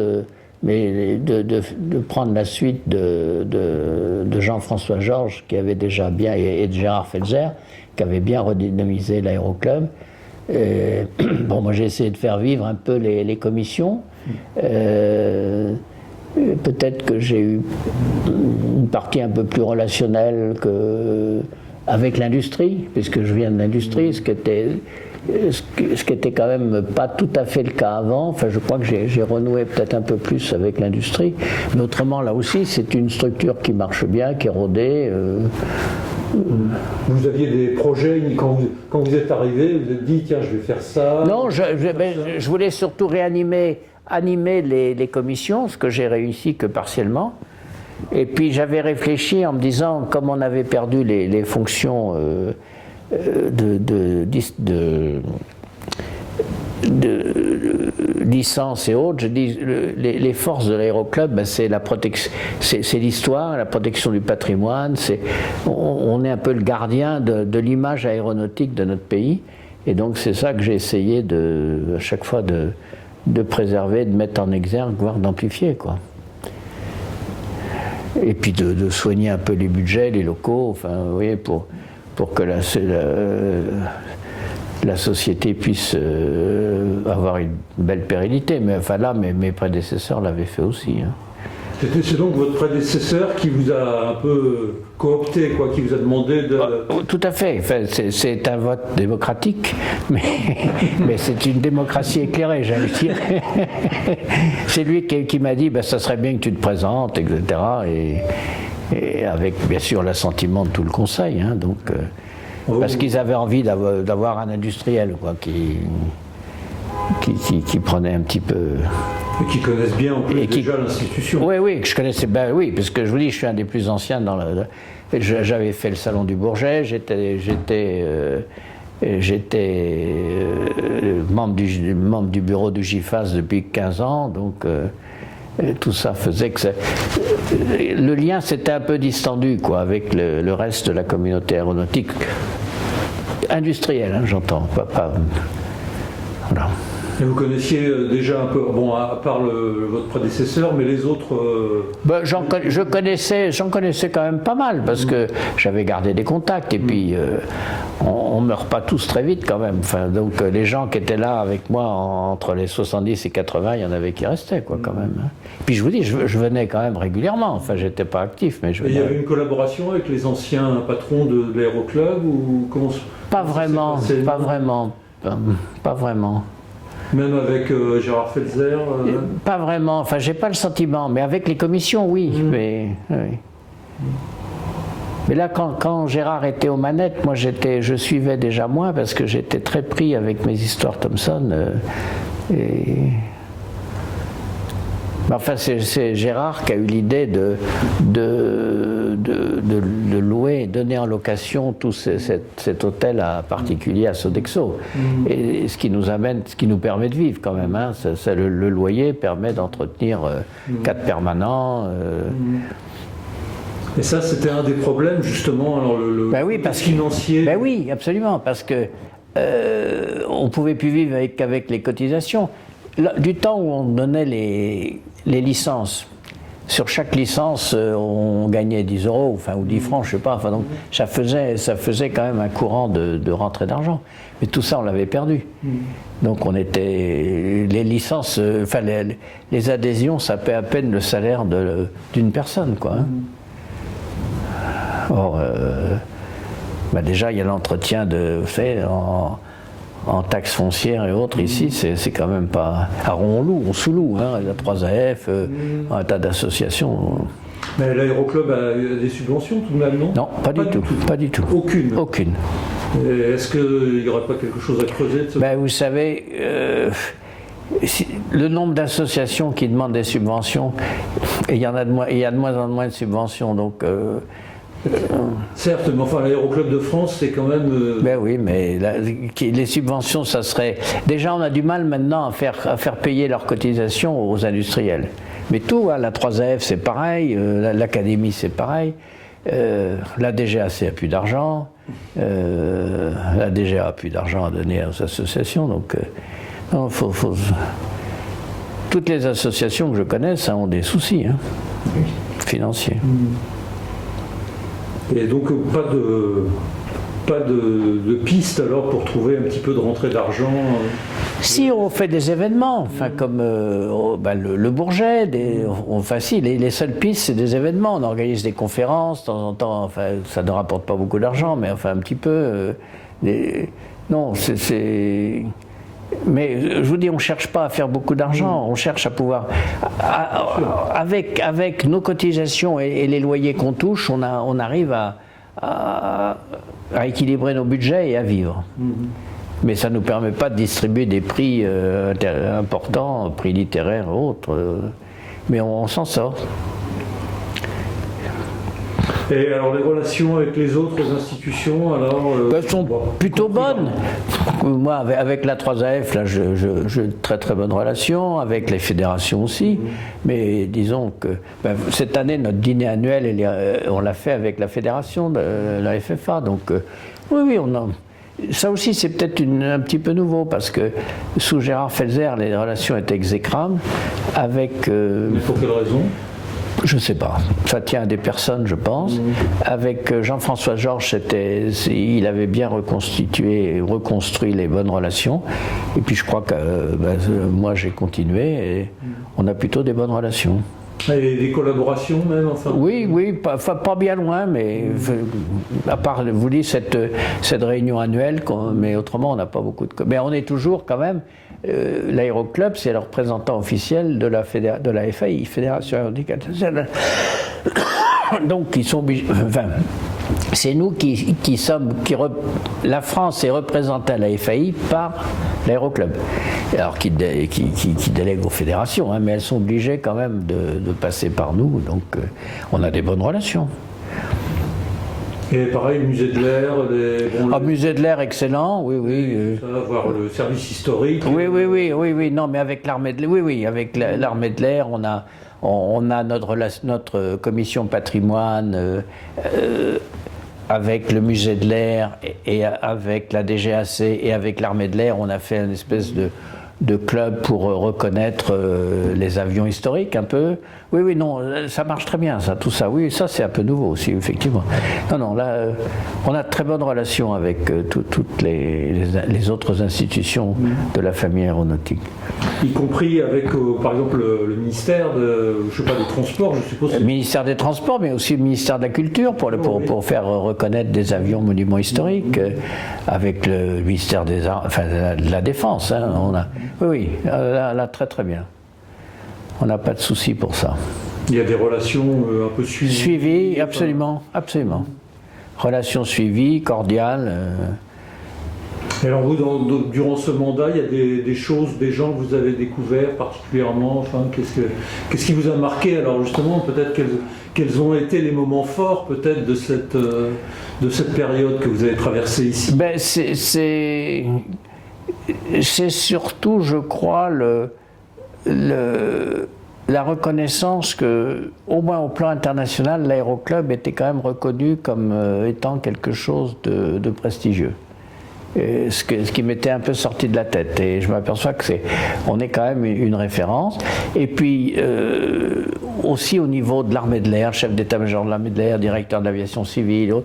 mais de prendre la suite de Jean-François Georges, qui avait déjà bien, et de Gérard Felzer, qui avait bien redynamisé l'Aéroclub. Moi j'ai essayé de faire vivre un peu les commissions. Peut-être que j'ai eu une partie un peu plus relationnelle avec l'industrie, puisque je viens de l'industrie, ce qui était quand même pas tout à fait le cas avant. Enfin, je crois que j'ai renoué peut-être un peu plus avec l'industrie. Mais autrement, là aussi, c'est une structure qui marche bien, qui est rodée. Vous aviez des projets, quand vous êtes arrivé, vous vous êtes dit, tiens, je vais faire ça. Non, je voulais surtout animer les commissions, ce que j'ai réussi que partiellement. Et puis j'avais réfléchi en me disant, comme on avait perdu les fonctions de licence et autres, je dis les forces de l'Aéroclub, c'est la protection, c'est l'histoire, la protection du patrimoine, on est un peu le gardien de l'image aéronautique de notre pays, et donc c'est ça que j'ai essayé à chaque fois de préserver, de mettre en exergue, voire d'amplifier, quoi. Et puis de soigner un peu les budgets, les locaux, enfin, vous voyez, pour que la société puisse avoir une belle pérennité. Mais enfin là, mes prédécesseurs l'avaient fait aussi. Hein. C'est donc votre prédécesseur qui vous a un peu coopté, quoi, qui vous a demandé de... Tout à fait. Enfin, c'est un vote démocratique, mais c'est une démocratie éclairée, j'allais dire. C'est lui qui m'a dit, ça serait bien que tu te présentes, etc. Et avec, bien sûr, l'assentiment de tout le conseil. Hein, donc, parce qu'ils avaient envie d'avoir un industriel, quoi, qui prenait un petit peu... Et qui connaissent bien en plus déjà l'institution. Oui, que je connaissais bien, oui, parce que je vous dis, je suis un des plus anciens j'avais fait le salon du Bourget, j'étais membre du bureau du GIFAS depuis 15 ans, donc tout ça faisait que le lien s'était un peu distendu, quoi, avec le reste de la communauté aéronautique industrielle, hein, j'entends, pas voilà. Et vous connaissiez déjà un peu, bon, à part votre prédécesseur, mais les autres... J'en connaissais quand même pas mal, parce que j'avais gardé des contacts, et puis on meurt pas tous très vite quand même. Enfin, donc les gens qui étaient là avec moi entre les 70 et 80, il y en avait qui restaient, quoi, quand même. Puis je vous dis, je venais quand même régulièrement, enfin j'étais pas actif, mais je venais. Et il y avait une collaboration avec les anciens patrons de l'Aéroclub, ou comment... Pas vraiment. Même avec Gérard Felzer Pas vraiment, enfin j'ai pas le sentiment, mais avec les commissions, oui. Mais là, quand Gérard était aux manettes, moi je suivais déjà moins, parce que j'étais très pris avec mes histoires Thomson. Enfin, c'est Gérard qui a eu l'idée de louer, donner en location tout cet hôtel particulier à Sodexo. Et ce qui nous permet de vivre quand même. Hein. Le loyer permet d'entretenir 4 permanents. Et ça, c'était un des problèmes, justement, alors financier. Ben oui, absolument, parce que on ne pouvait plus vivre avec les cotisations. du temps où on donnait les licences. Sur chaque licence, on gagnait 10 euros, enfin, ou 10 francs, je ne sais pas. Enfin, donc, ça faisait quand même un courant de rentrée d'argent. Mais tout ça, on l'avait perdu. Donc, les licences, enfin, les adhésions, ça paie à peine le salaire d'une personne, quoi. Hein. Or, déjà, il y a l'entretien en taxes foncières et autres, ici, c'est quand même pas... Alors on sous-loue, hein, la 3AF, un tas d'associations. Mais l'aéroclub a des subventions tout de même, non? Non, pas du tout. Aucune. Est-ce qu'il n'y aurait pas quelque chose à creuser de ce... Vous savez, le nombre d'associations qui demandent des subventions, et il y a de moins en moins de subventions, donc... Certes, mais enfin l'aéroclub de France, c'est quand même... oui, mais les subventions, ça serait... Déjà, on a du mal maintenant à faire payer leurs cotisations aux industriels. Mais tout, hein, la 3AF, c'est pareil, l'Académie, c'est pareil, la DGAC a plus d'argent, la DGA a plus d'argent à donner aux associations, donc toutes les associations que je connais, ça ont des soucis financiers. Et donc pas de piste alors pour trouver un petit peu de rentrée d'argent. Si on fait des événements, enfin comme le Bourget, les seules pistes c'est des événements. On organise des conférences de temps en temps. Enfin, ça ne rapporte pas beaucoup d'argent, mais enfin un petit peu. Non, c'est. Mais je vous dis, on ne cherche pas à faire beaucoup d'argent, on cherche à pouvoir, avec nos cotisations et les loyers qu'on touche, on arrive à équilibrer nos budgets et à vivre. Mais ça ne nous permet pas de distribuer des prix importants, prix littéraires et autres, mais on s'en sort. Et alors les relations avec les autres institutions, alors sont plutôt bonnes. Moi, avec la 3AF, là, j'ai de très très bonnes relations, avec les fédérations aussi. Mais disons que cette année, notre dîner annuel, on l'a fait avec la fédération de la FFA. Donc oui, ça aussi, c'est peut-être un petit peu nouveau, parce que sous Gérard Felzer, les relations étaient exécrables. Mais pour quelle raison ? Je ne sais pas. Ça tient à des personnes, je pense. Avec Jean-François Georges, il avait bien reconstruit les bonnes relations. Et puis je crois que moi j'ai continué et on a plutôt des bonnes relations. Et des collaborations même, enfin. Oui, pas bien loin, mais à part, vous dites, cette réunion annuelle, mais autrement on n'a pas beaucoup de... Mais on est toujours quand même... l'aéroclub, c'est le représentant officiel de la FAI, Fédération Aéronautique Internationale. Donc, ils sont obligés. Enfin, c'est nous qui sommes. La France est représentée à la FAI par l'aéroclub. Alors, qui délègue aux fédérations, mais elles sont obligées quand même de passer par nous. Donc, on a des bonnes relations. Et pareil, le musée de l'air, musée de l'air, excellent, oui. Ça, voir le service historique. Oui, non, mais avec l'armée de l'air, avec l'armée de l'air, on a notre commission patrimoine avec le musée de l'air et avec la DGAC et avec l'armée de l'air, on a fait une espèce de club pour reconnaître les avions historiques un peu. Oui, non, ça marche très bien, tout ça. Oui, ça c'est un peu nouveau aussi, effectivement. Non, là, on a de très bonnes relations avec toutes les autres institutions de la famille aéronautique. Y compris avec, par exemple, le ministère des Transports, je suppose. Le ministère des Transports, mais aussi le ministère de la Culture pour faire reconnaître des avions monuments historiques, avec le ministère de la Défense. Oui, là, très très bien. On n'a pas de souci pour ça. Il y a des relations un peu suivies. Suivies, absolument. Relations suivies, cordiales. Et alors vous, durant ce mandat, il y a des choses, des gens que vous avez découverts particulièrement. Enfin, qu'est-ce qui vous a marqué? Alors justement, peut-être quels ont été les moments forts, peut-être de cette période que vous avez traversée ici? C'est surtout, je crois, la reconnaissance que, au moins au plan international, l'aéroclub était quand même reconnu comme étant quelque chose de prestigieux. ce qui m'était un peu sorti de la tête. Et je m'aperçois on est quand même une référence. Et puis, aussi au niveau de l'armée de l'air, chef d'état-major de l'armée de l'air, directeur de l'aviation civile,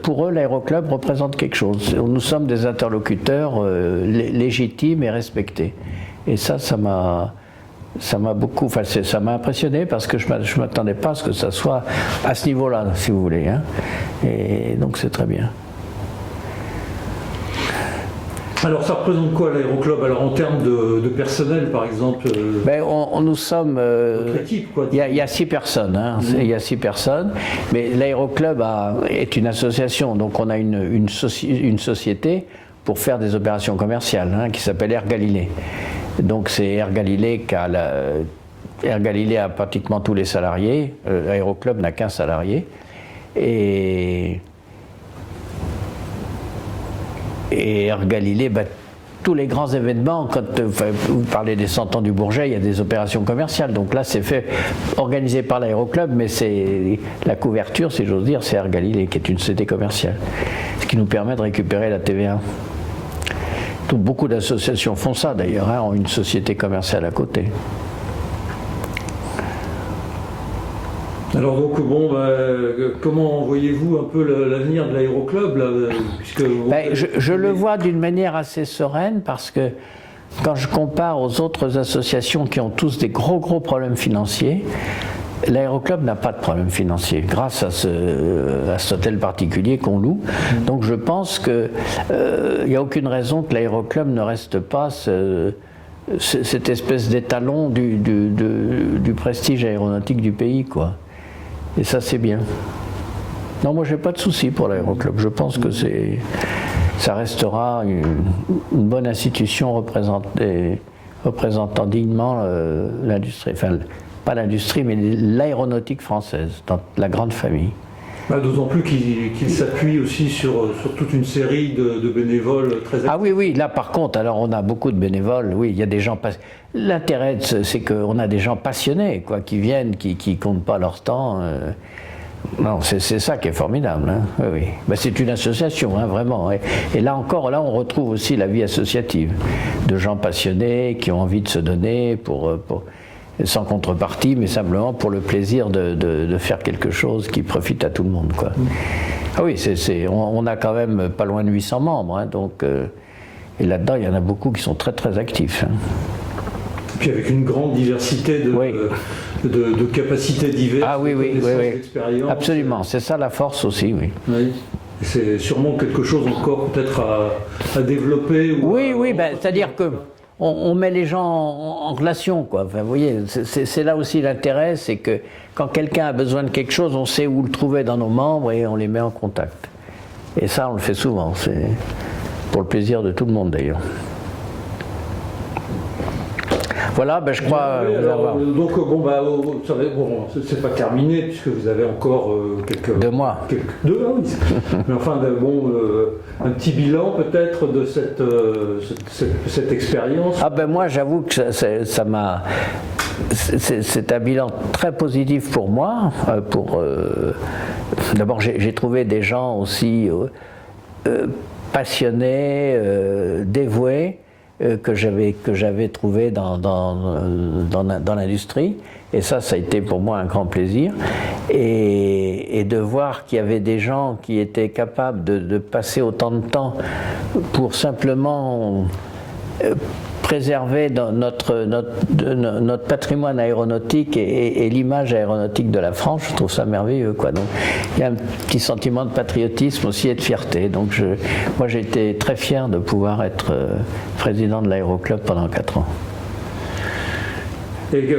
pour eux, l'aéroclub représente quelque chose. Nous sommes des interlocuteurs légitimes et respectés. Et ça m'a beaucoup, ça m'a impressionné parce que je ne m'attendais pas à ce que ça soit à ce niveau-là, si vous voulez. Hein. Et donc c'est très bien. Alors ça représente quoi l'aéroclub? Alors en termes de personnel par exemple nous sommes... votre équipe, quoi. Il y a 6 personnes, hein, il y a 6 personnes, mais l'aéroclub est une association, donc on a une société pour faire des opérations commerciales, hein, qui s'appelle Air Galilée. Donc c'est Air Galilée Air Galilée a pratiquement tous les salariés, l'aéroclub n'a qu'un salarié, et Air Galilée, tous les grands événements, quand vous parlez des 100 ans du Bourget, il y a des opérations commerciales. Donc là, c'est organisé par l'aéroclub, mais la couverture, si j'ose dire, c'est Air Galilée, qui est une société commerciale. Ce qui nous permet de récupérer la TVA. Beaucoup d'associations font ça, d'ailleurs, hein, ont une société commerciale à côté. Alors donc comment voyez-vous un peu l'avenir de l'aéroclub je le vois d'une manière assez sereine parce que quand je compare aux autres associations qui ont tous des gros problèmes financiers, l'aéroclub n'a pas de problème financier grâce à cet hôtel particulier qu'on loue. Donc je pense qu'il n'y a aucune raison que l'aéroclub ne reste pas cette espèce d'étalon du prestige aéronautique du pays, quoi. Et ça, c'est bien. Non, moi, j'ai pas de souci pour l'aéroclub. Je pense que ça restera une bonne institution représentant dignement l'industrie, enfin, pas l'industrie, mais l'aéronautique française, dans la grande famille. D'autant plus qu'il s'appuie aussi sur toute une série de bénévoles très actifs. Ah oui, là par contre, alors on a beaucoup de bénévoles, oui, il y a des gens... L'intérêt, c'est qu'on a des gens passionnés, quoi, qui viennent, qui comptent pas leur temps. Non, c'est ça qui est formidable. Hein. Oui. C'est une association, hein, vraiment. Et là encore, on retrouve aussi la vie associative, de gens passionnés, qui ont envie de se donner sans contrepartie, mais simplement pour le plaisir de faire quelque chose qui profite à tout le monde, quoi. Ah oui, on a quand même pas loin de 800 membres, hein, donc, et là-dedans, il y en a beaucoup qui sont très très actifs. Hein. Et puis avec une grande diversité de capacités diverses, d'expériences. Absolument, c'est ça la force aussi, oui. C'est sûrement quelque chose encore peut-être à développer. C'est-à-dire que on met les gens en relation, quoi. Enfin, vous voyez, c'est là aussi l'intérêt, c'est que quand quelqu'un a besoin de quelque chose, on sait où le trouver dans nos membres et on les met en contact. Et ça, on le fait souvent. C'est pour le plaisir de tout le monde, d'ailleurs. Voilà, je crois. Donc, c'est pas terminé puisque vous avez encore quelques 2 mois. 2 mois, oui. Mais enfin, un petit bilan peut-être de cette expérience. Moi, j'avoue que ça m'a. C'est un bilan très positif pour moi. D'abord, j'ai trouvé des gens aussi passionnés, dévoués. Que j'avais trouvé dans l'industrie, et ça a été pour moi un grand plaisir, et de voir qu'il y avait des gens qui étaient capables de passer autant de temps pour simplement préserver notre patrimoine aéronautique et l'image aéronautique de la France. Je trouve ça merveilleux, quoi. Donc il y a un petit sentiment de patriotisme aussi et de fierté. Donc moi j'ai été très fier de pouvoir être président de l'aéroclub pendant 4 ans. Et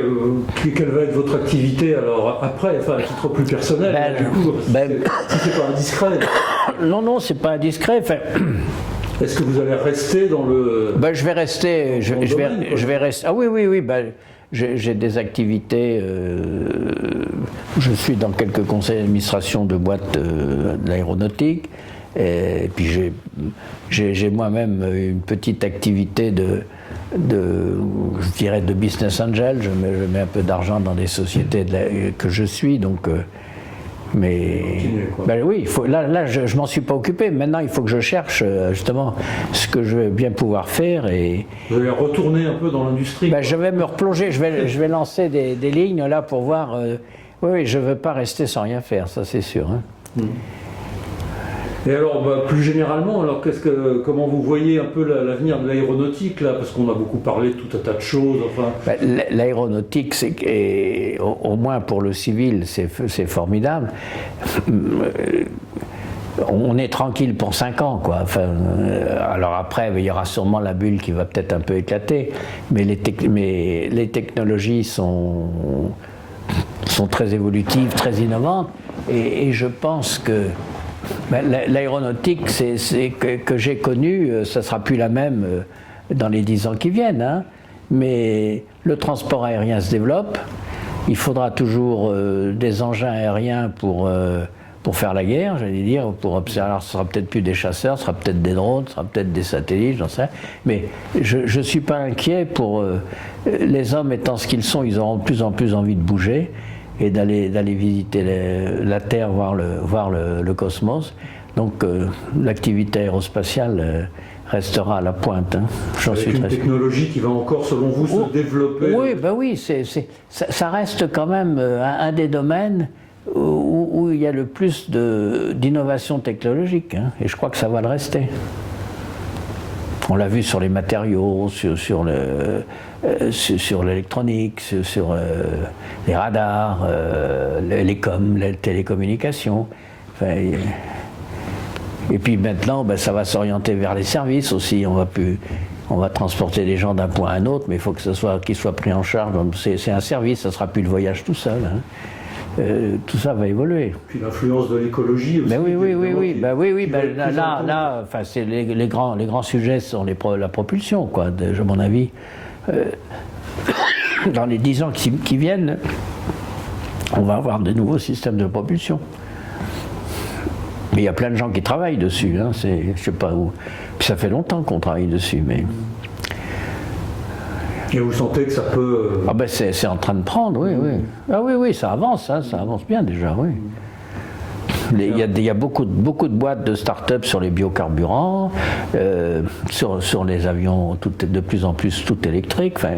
quelle va être votre activité alors après, enfin à titre plus personnel, si c'est pas indiscret? Non, c'est pas indiscret. Est-ce que vous allez rester dans le... Je vais rester. Je vais rester. Ah oui. J'ai des activités. Je suis dans quelques conseils d'administration de boîtes de l'aéronautique. Et puis j'ai moi-même une petite activité je dirais de business angel. Je mets un peu d'argent dans des sociétés que je suis. Donc Mais Continuer, quoi. ben oui, là je m'en suis pas occupé. Maintenant, il faut que je cherche justement ce que je vais bien pouvoir faire. Et Vous allez retourner un peu dans l'industrie. ben, je vais me replonger, je vais lancer des lignes là pour voir. Oui, je veux pas rester sans rien faire, ça c'est sûr. Hein. Et alors, plus généralement, alors comment vous voyez un peu l'avenir de l'aéronautique là, parce qu'on a beaucoup parlé de tout un tas de choses. Enfin, Ben, l'aéronautique, au moins pour le civil, c'est formidable. On est tranquille pour 5 ans, quoi. Enfin, alors après, il y aura sûrement la bulle qui va peut-être un peu éclater, mais les technologies sont très évolutives, très innovantes, et je pense que ben, l'aéronautique que j'ai connue, ça ne sera plus la même dans les 10 ans qui viennent, hein. Mais le transport aérien se développe, il faudra toujours des engins aériens pour faire la guerre, j'allais dire, pour observer. Alors ce sera peut-être plus des chasseurs, ce sera peut-être des drones, ce sera peut-être des satellites, j'en sais rien. Mais je ne suis pas inquiet pour les hommes étant ce qu'ils sont, ils auront de plus en plus envie de bouger et d'aller visiter la Terre, voir le cosmos. Donc l'activité aérospatiale restera à la pointe. Hein. avec une technologie qui va encore, selon vous, se développer. Oui, ben oui, ça reste quand même un des domaines où il y a le plus d'innovation technologique, hein, et je crois que ça va le rester. On l'a vu sur les matériaux, sur l'électronique, sur les radars, les télécommunications. Enfin, et puis maintenant, ben, ça va s'orienter vers les services aussi. On va transporter les gens d'un point à un autre, mais il faut que qu'ils soient pris en charge. C'est un service, ça ne sera plus le voyage tout seul. Hein. Tout ça va évoluer. Puis l'influence de l'écologie aussi. Mais oui. Là, enfin, c'est les grands sujets sont la propulsion, quoi. À mon avis, dans les 10 ans qui viennent, on va avoir de nouveaux systèmes de propulsion. Mais il y a plein de gens qui travaillent dessus. Hein. Je sais pas où. Puis ça fait longtemps qu'on travaille dessus, mais. Et vous sentez que ça peut... Ah ben c'est en train de prendre, oui. Ah oui, ça avance, hein, ça avance bien déjà, oui. Il y a beaucoup de boîtes de start-up sur les biocarburants, sur les avions de plus en plus tout électriques. Enfin,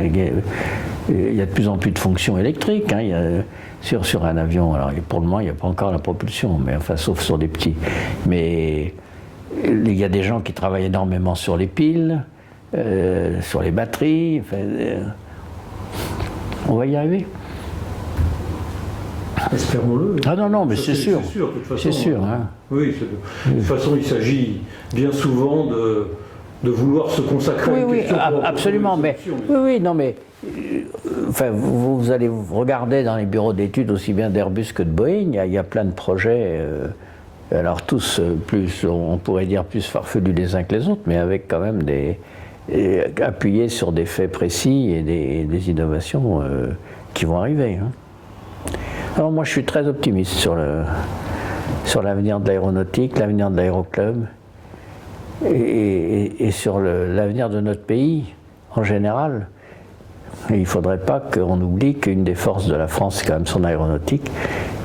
il y a de plus en plus de fonctions électriques. Hein, sur un avion, alors pour le moment il n'y a pas encore la propulsion, mais enfin sauf sur des petits. Mais il y a des gens qui travaillent énormément sur les piles. Sur les batteries, enfin, on va y arriver. Espérons-le. Ah non, mais c'est sûr. C'est sûr, de toute façon. C'est sûr. Hein. Oui, de toute façon, il s'agit bien souvent de vouloir se consacrer à une question pour absolument. Mais non, mais enfin, vous allez regarder dans les bureaux d'études aussi bien d'Airbus que de Boeing. Il y a plein de projets. Alors tous plus, on pourrait dire plus farfelus les uns que les autres, mais avec quand même appuyés sur des faits précis et des innovations qui vont arriver. Hein. Alors moi je suis très optimiste sur l'avenir de l'aéronautique, l'avenir de l'aéroclub et sur l'avenir de notre pays en général. Et il ne faudrait pas qu'on oublie qu'une des forces de la France c'est quand même son aéronautique.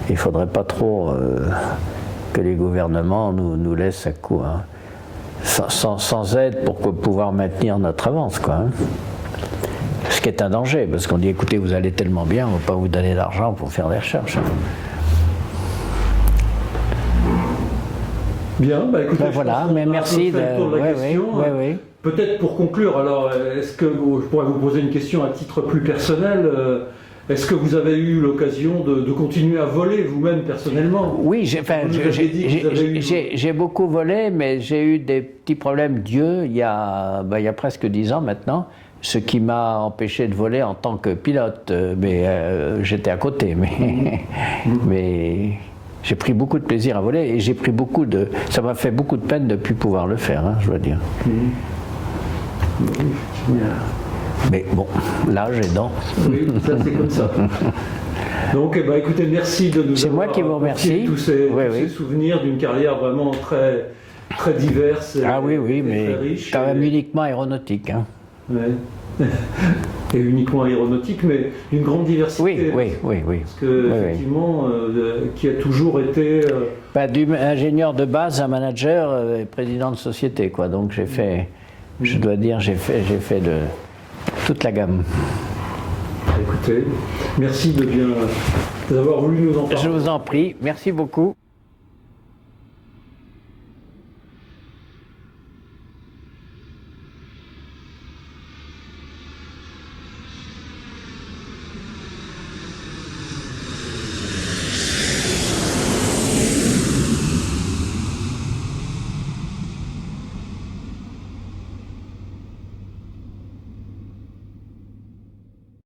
Il ne faudrait pas trop que les gouvernements nous laissent à coup. Hein. Sans aide pour pouvoir maintenir notre avance, quoi. Hein. Ce qui est un danger, parce qu'on dit écoutez, vous allez tellement bien, on ne va pas vous donner d'argent pour faire des recherches. Hein. Bien, écoutez, voilà, mais merci de la question. Oui. Peut-être pour conclure, alors, est-ce que je pourrais vous poser une question à titre plus personnel? Est-ce que vous avez eu l'occasion de continuer à voler vous-même personnellement? Oui, j'ai beaucoup volé, mais j'ai eu des petits problèmes d'yeux il y a presque 10 ans maintenant, ce qui m'a empêché de voler en tant que pilote. Mais j'étais à côté, mais j'ai pris beaucoup de plaisir à voler et j'ai pris ça m'a fait beaucoup de peine de ne plus pouvoir le faire, hein, je dois dire. Mais bon, l'âge aidant. Oui, ça c'est comme ça. Donc, écoutez, merci de nous avoir apporté tous ces souvenirs d'une carrière vraiment très, très diverse. Mais très riche. quand même uniquement aéronautique. Hein. Ouais. et uniquement aéronautique, mais d'une grande diversité. Oui. Parce que, effectivement, qui a toujours été... Du ingénieur de base à manager et président de société, quoi. Donc j'ai fait, je dois dire, j'ai fait de toute la gamme. Écoutez, merci d'avoir voulu nous en parler. Je vous en prie, merci beaucoup.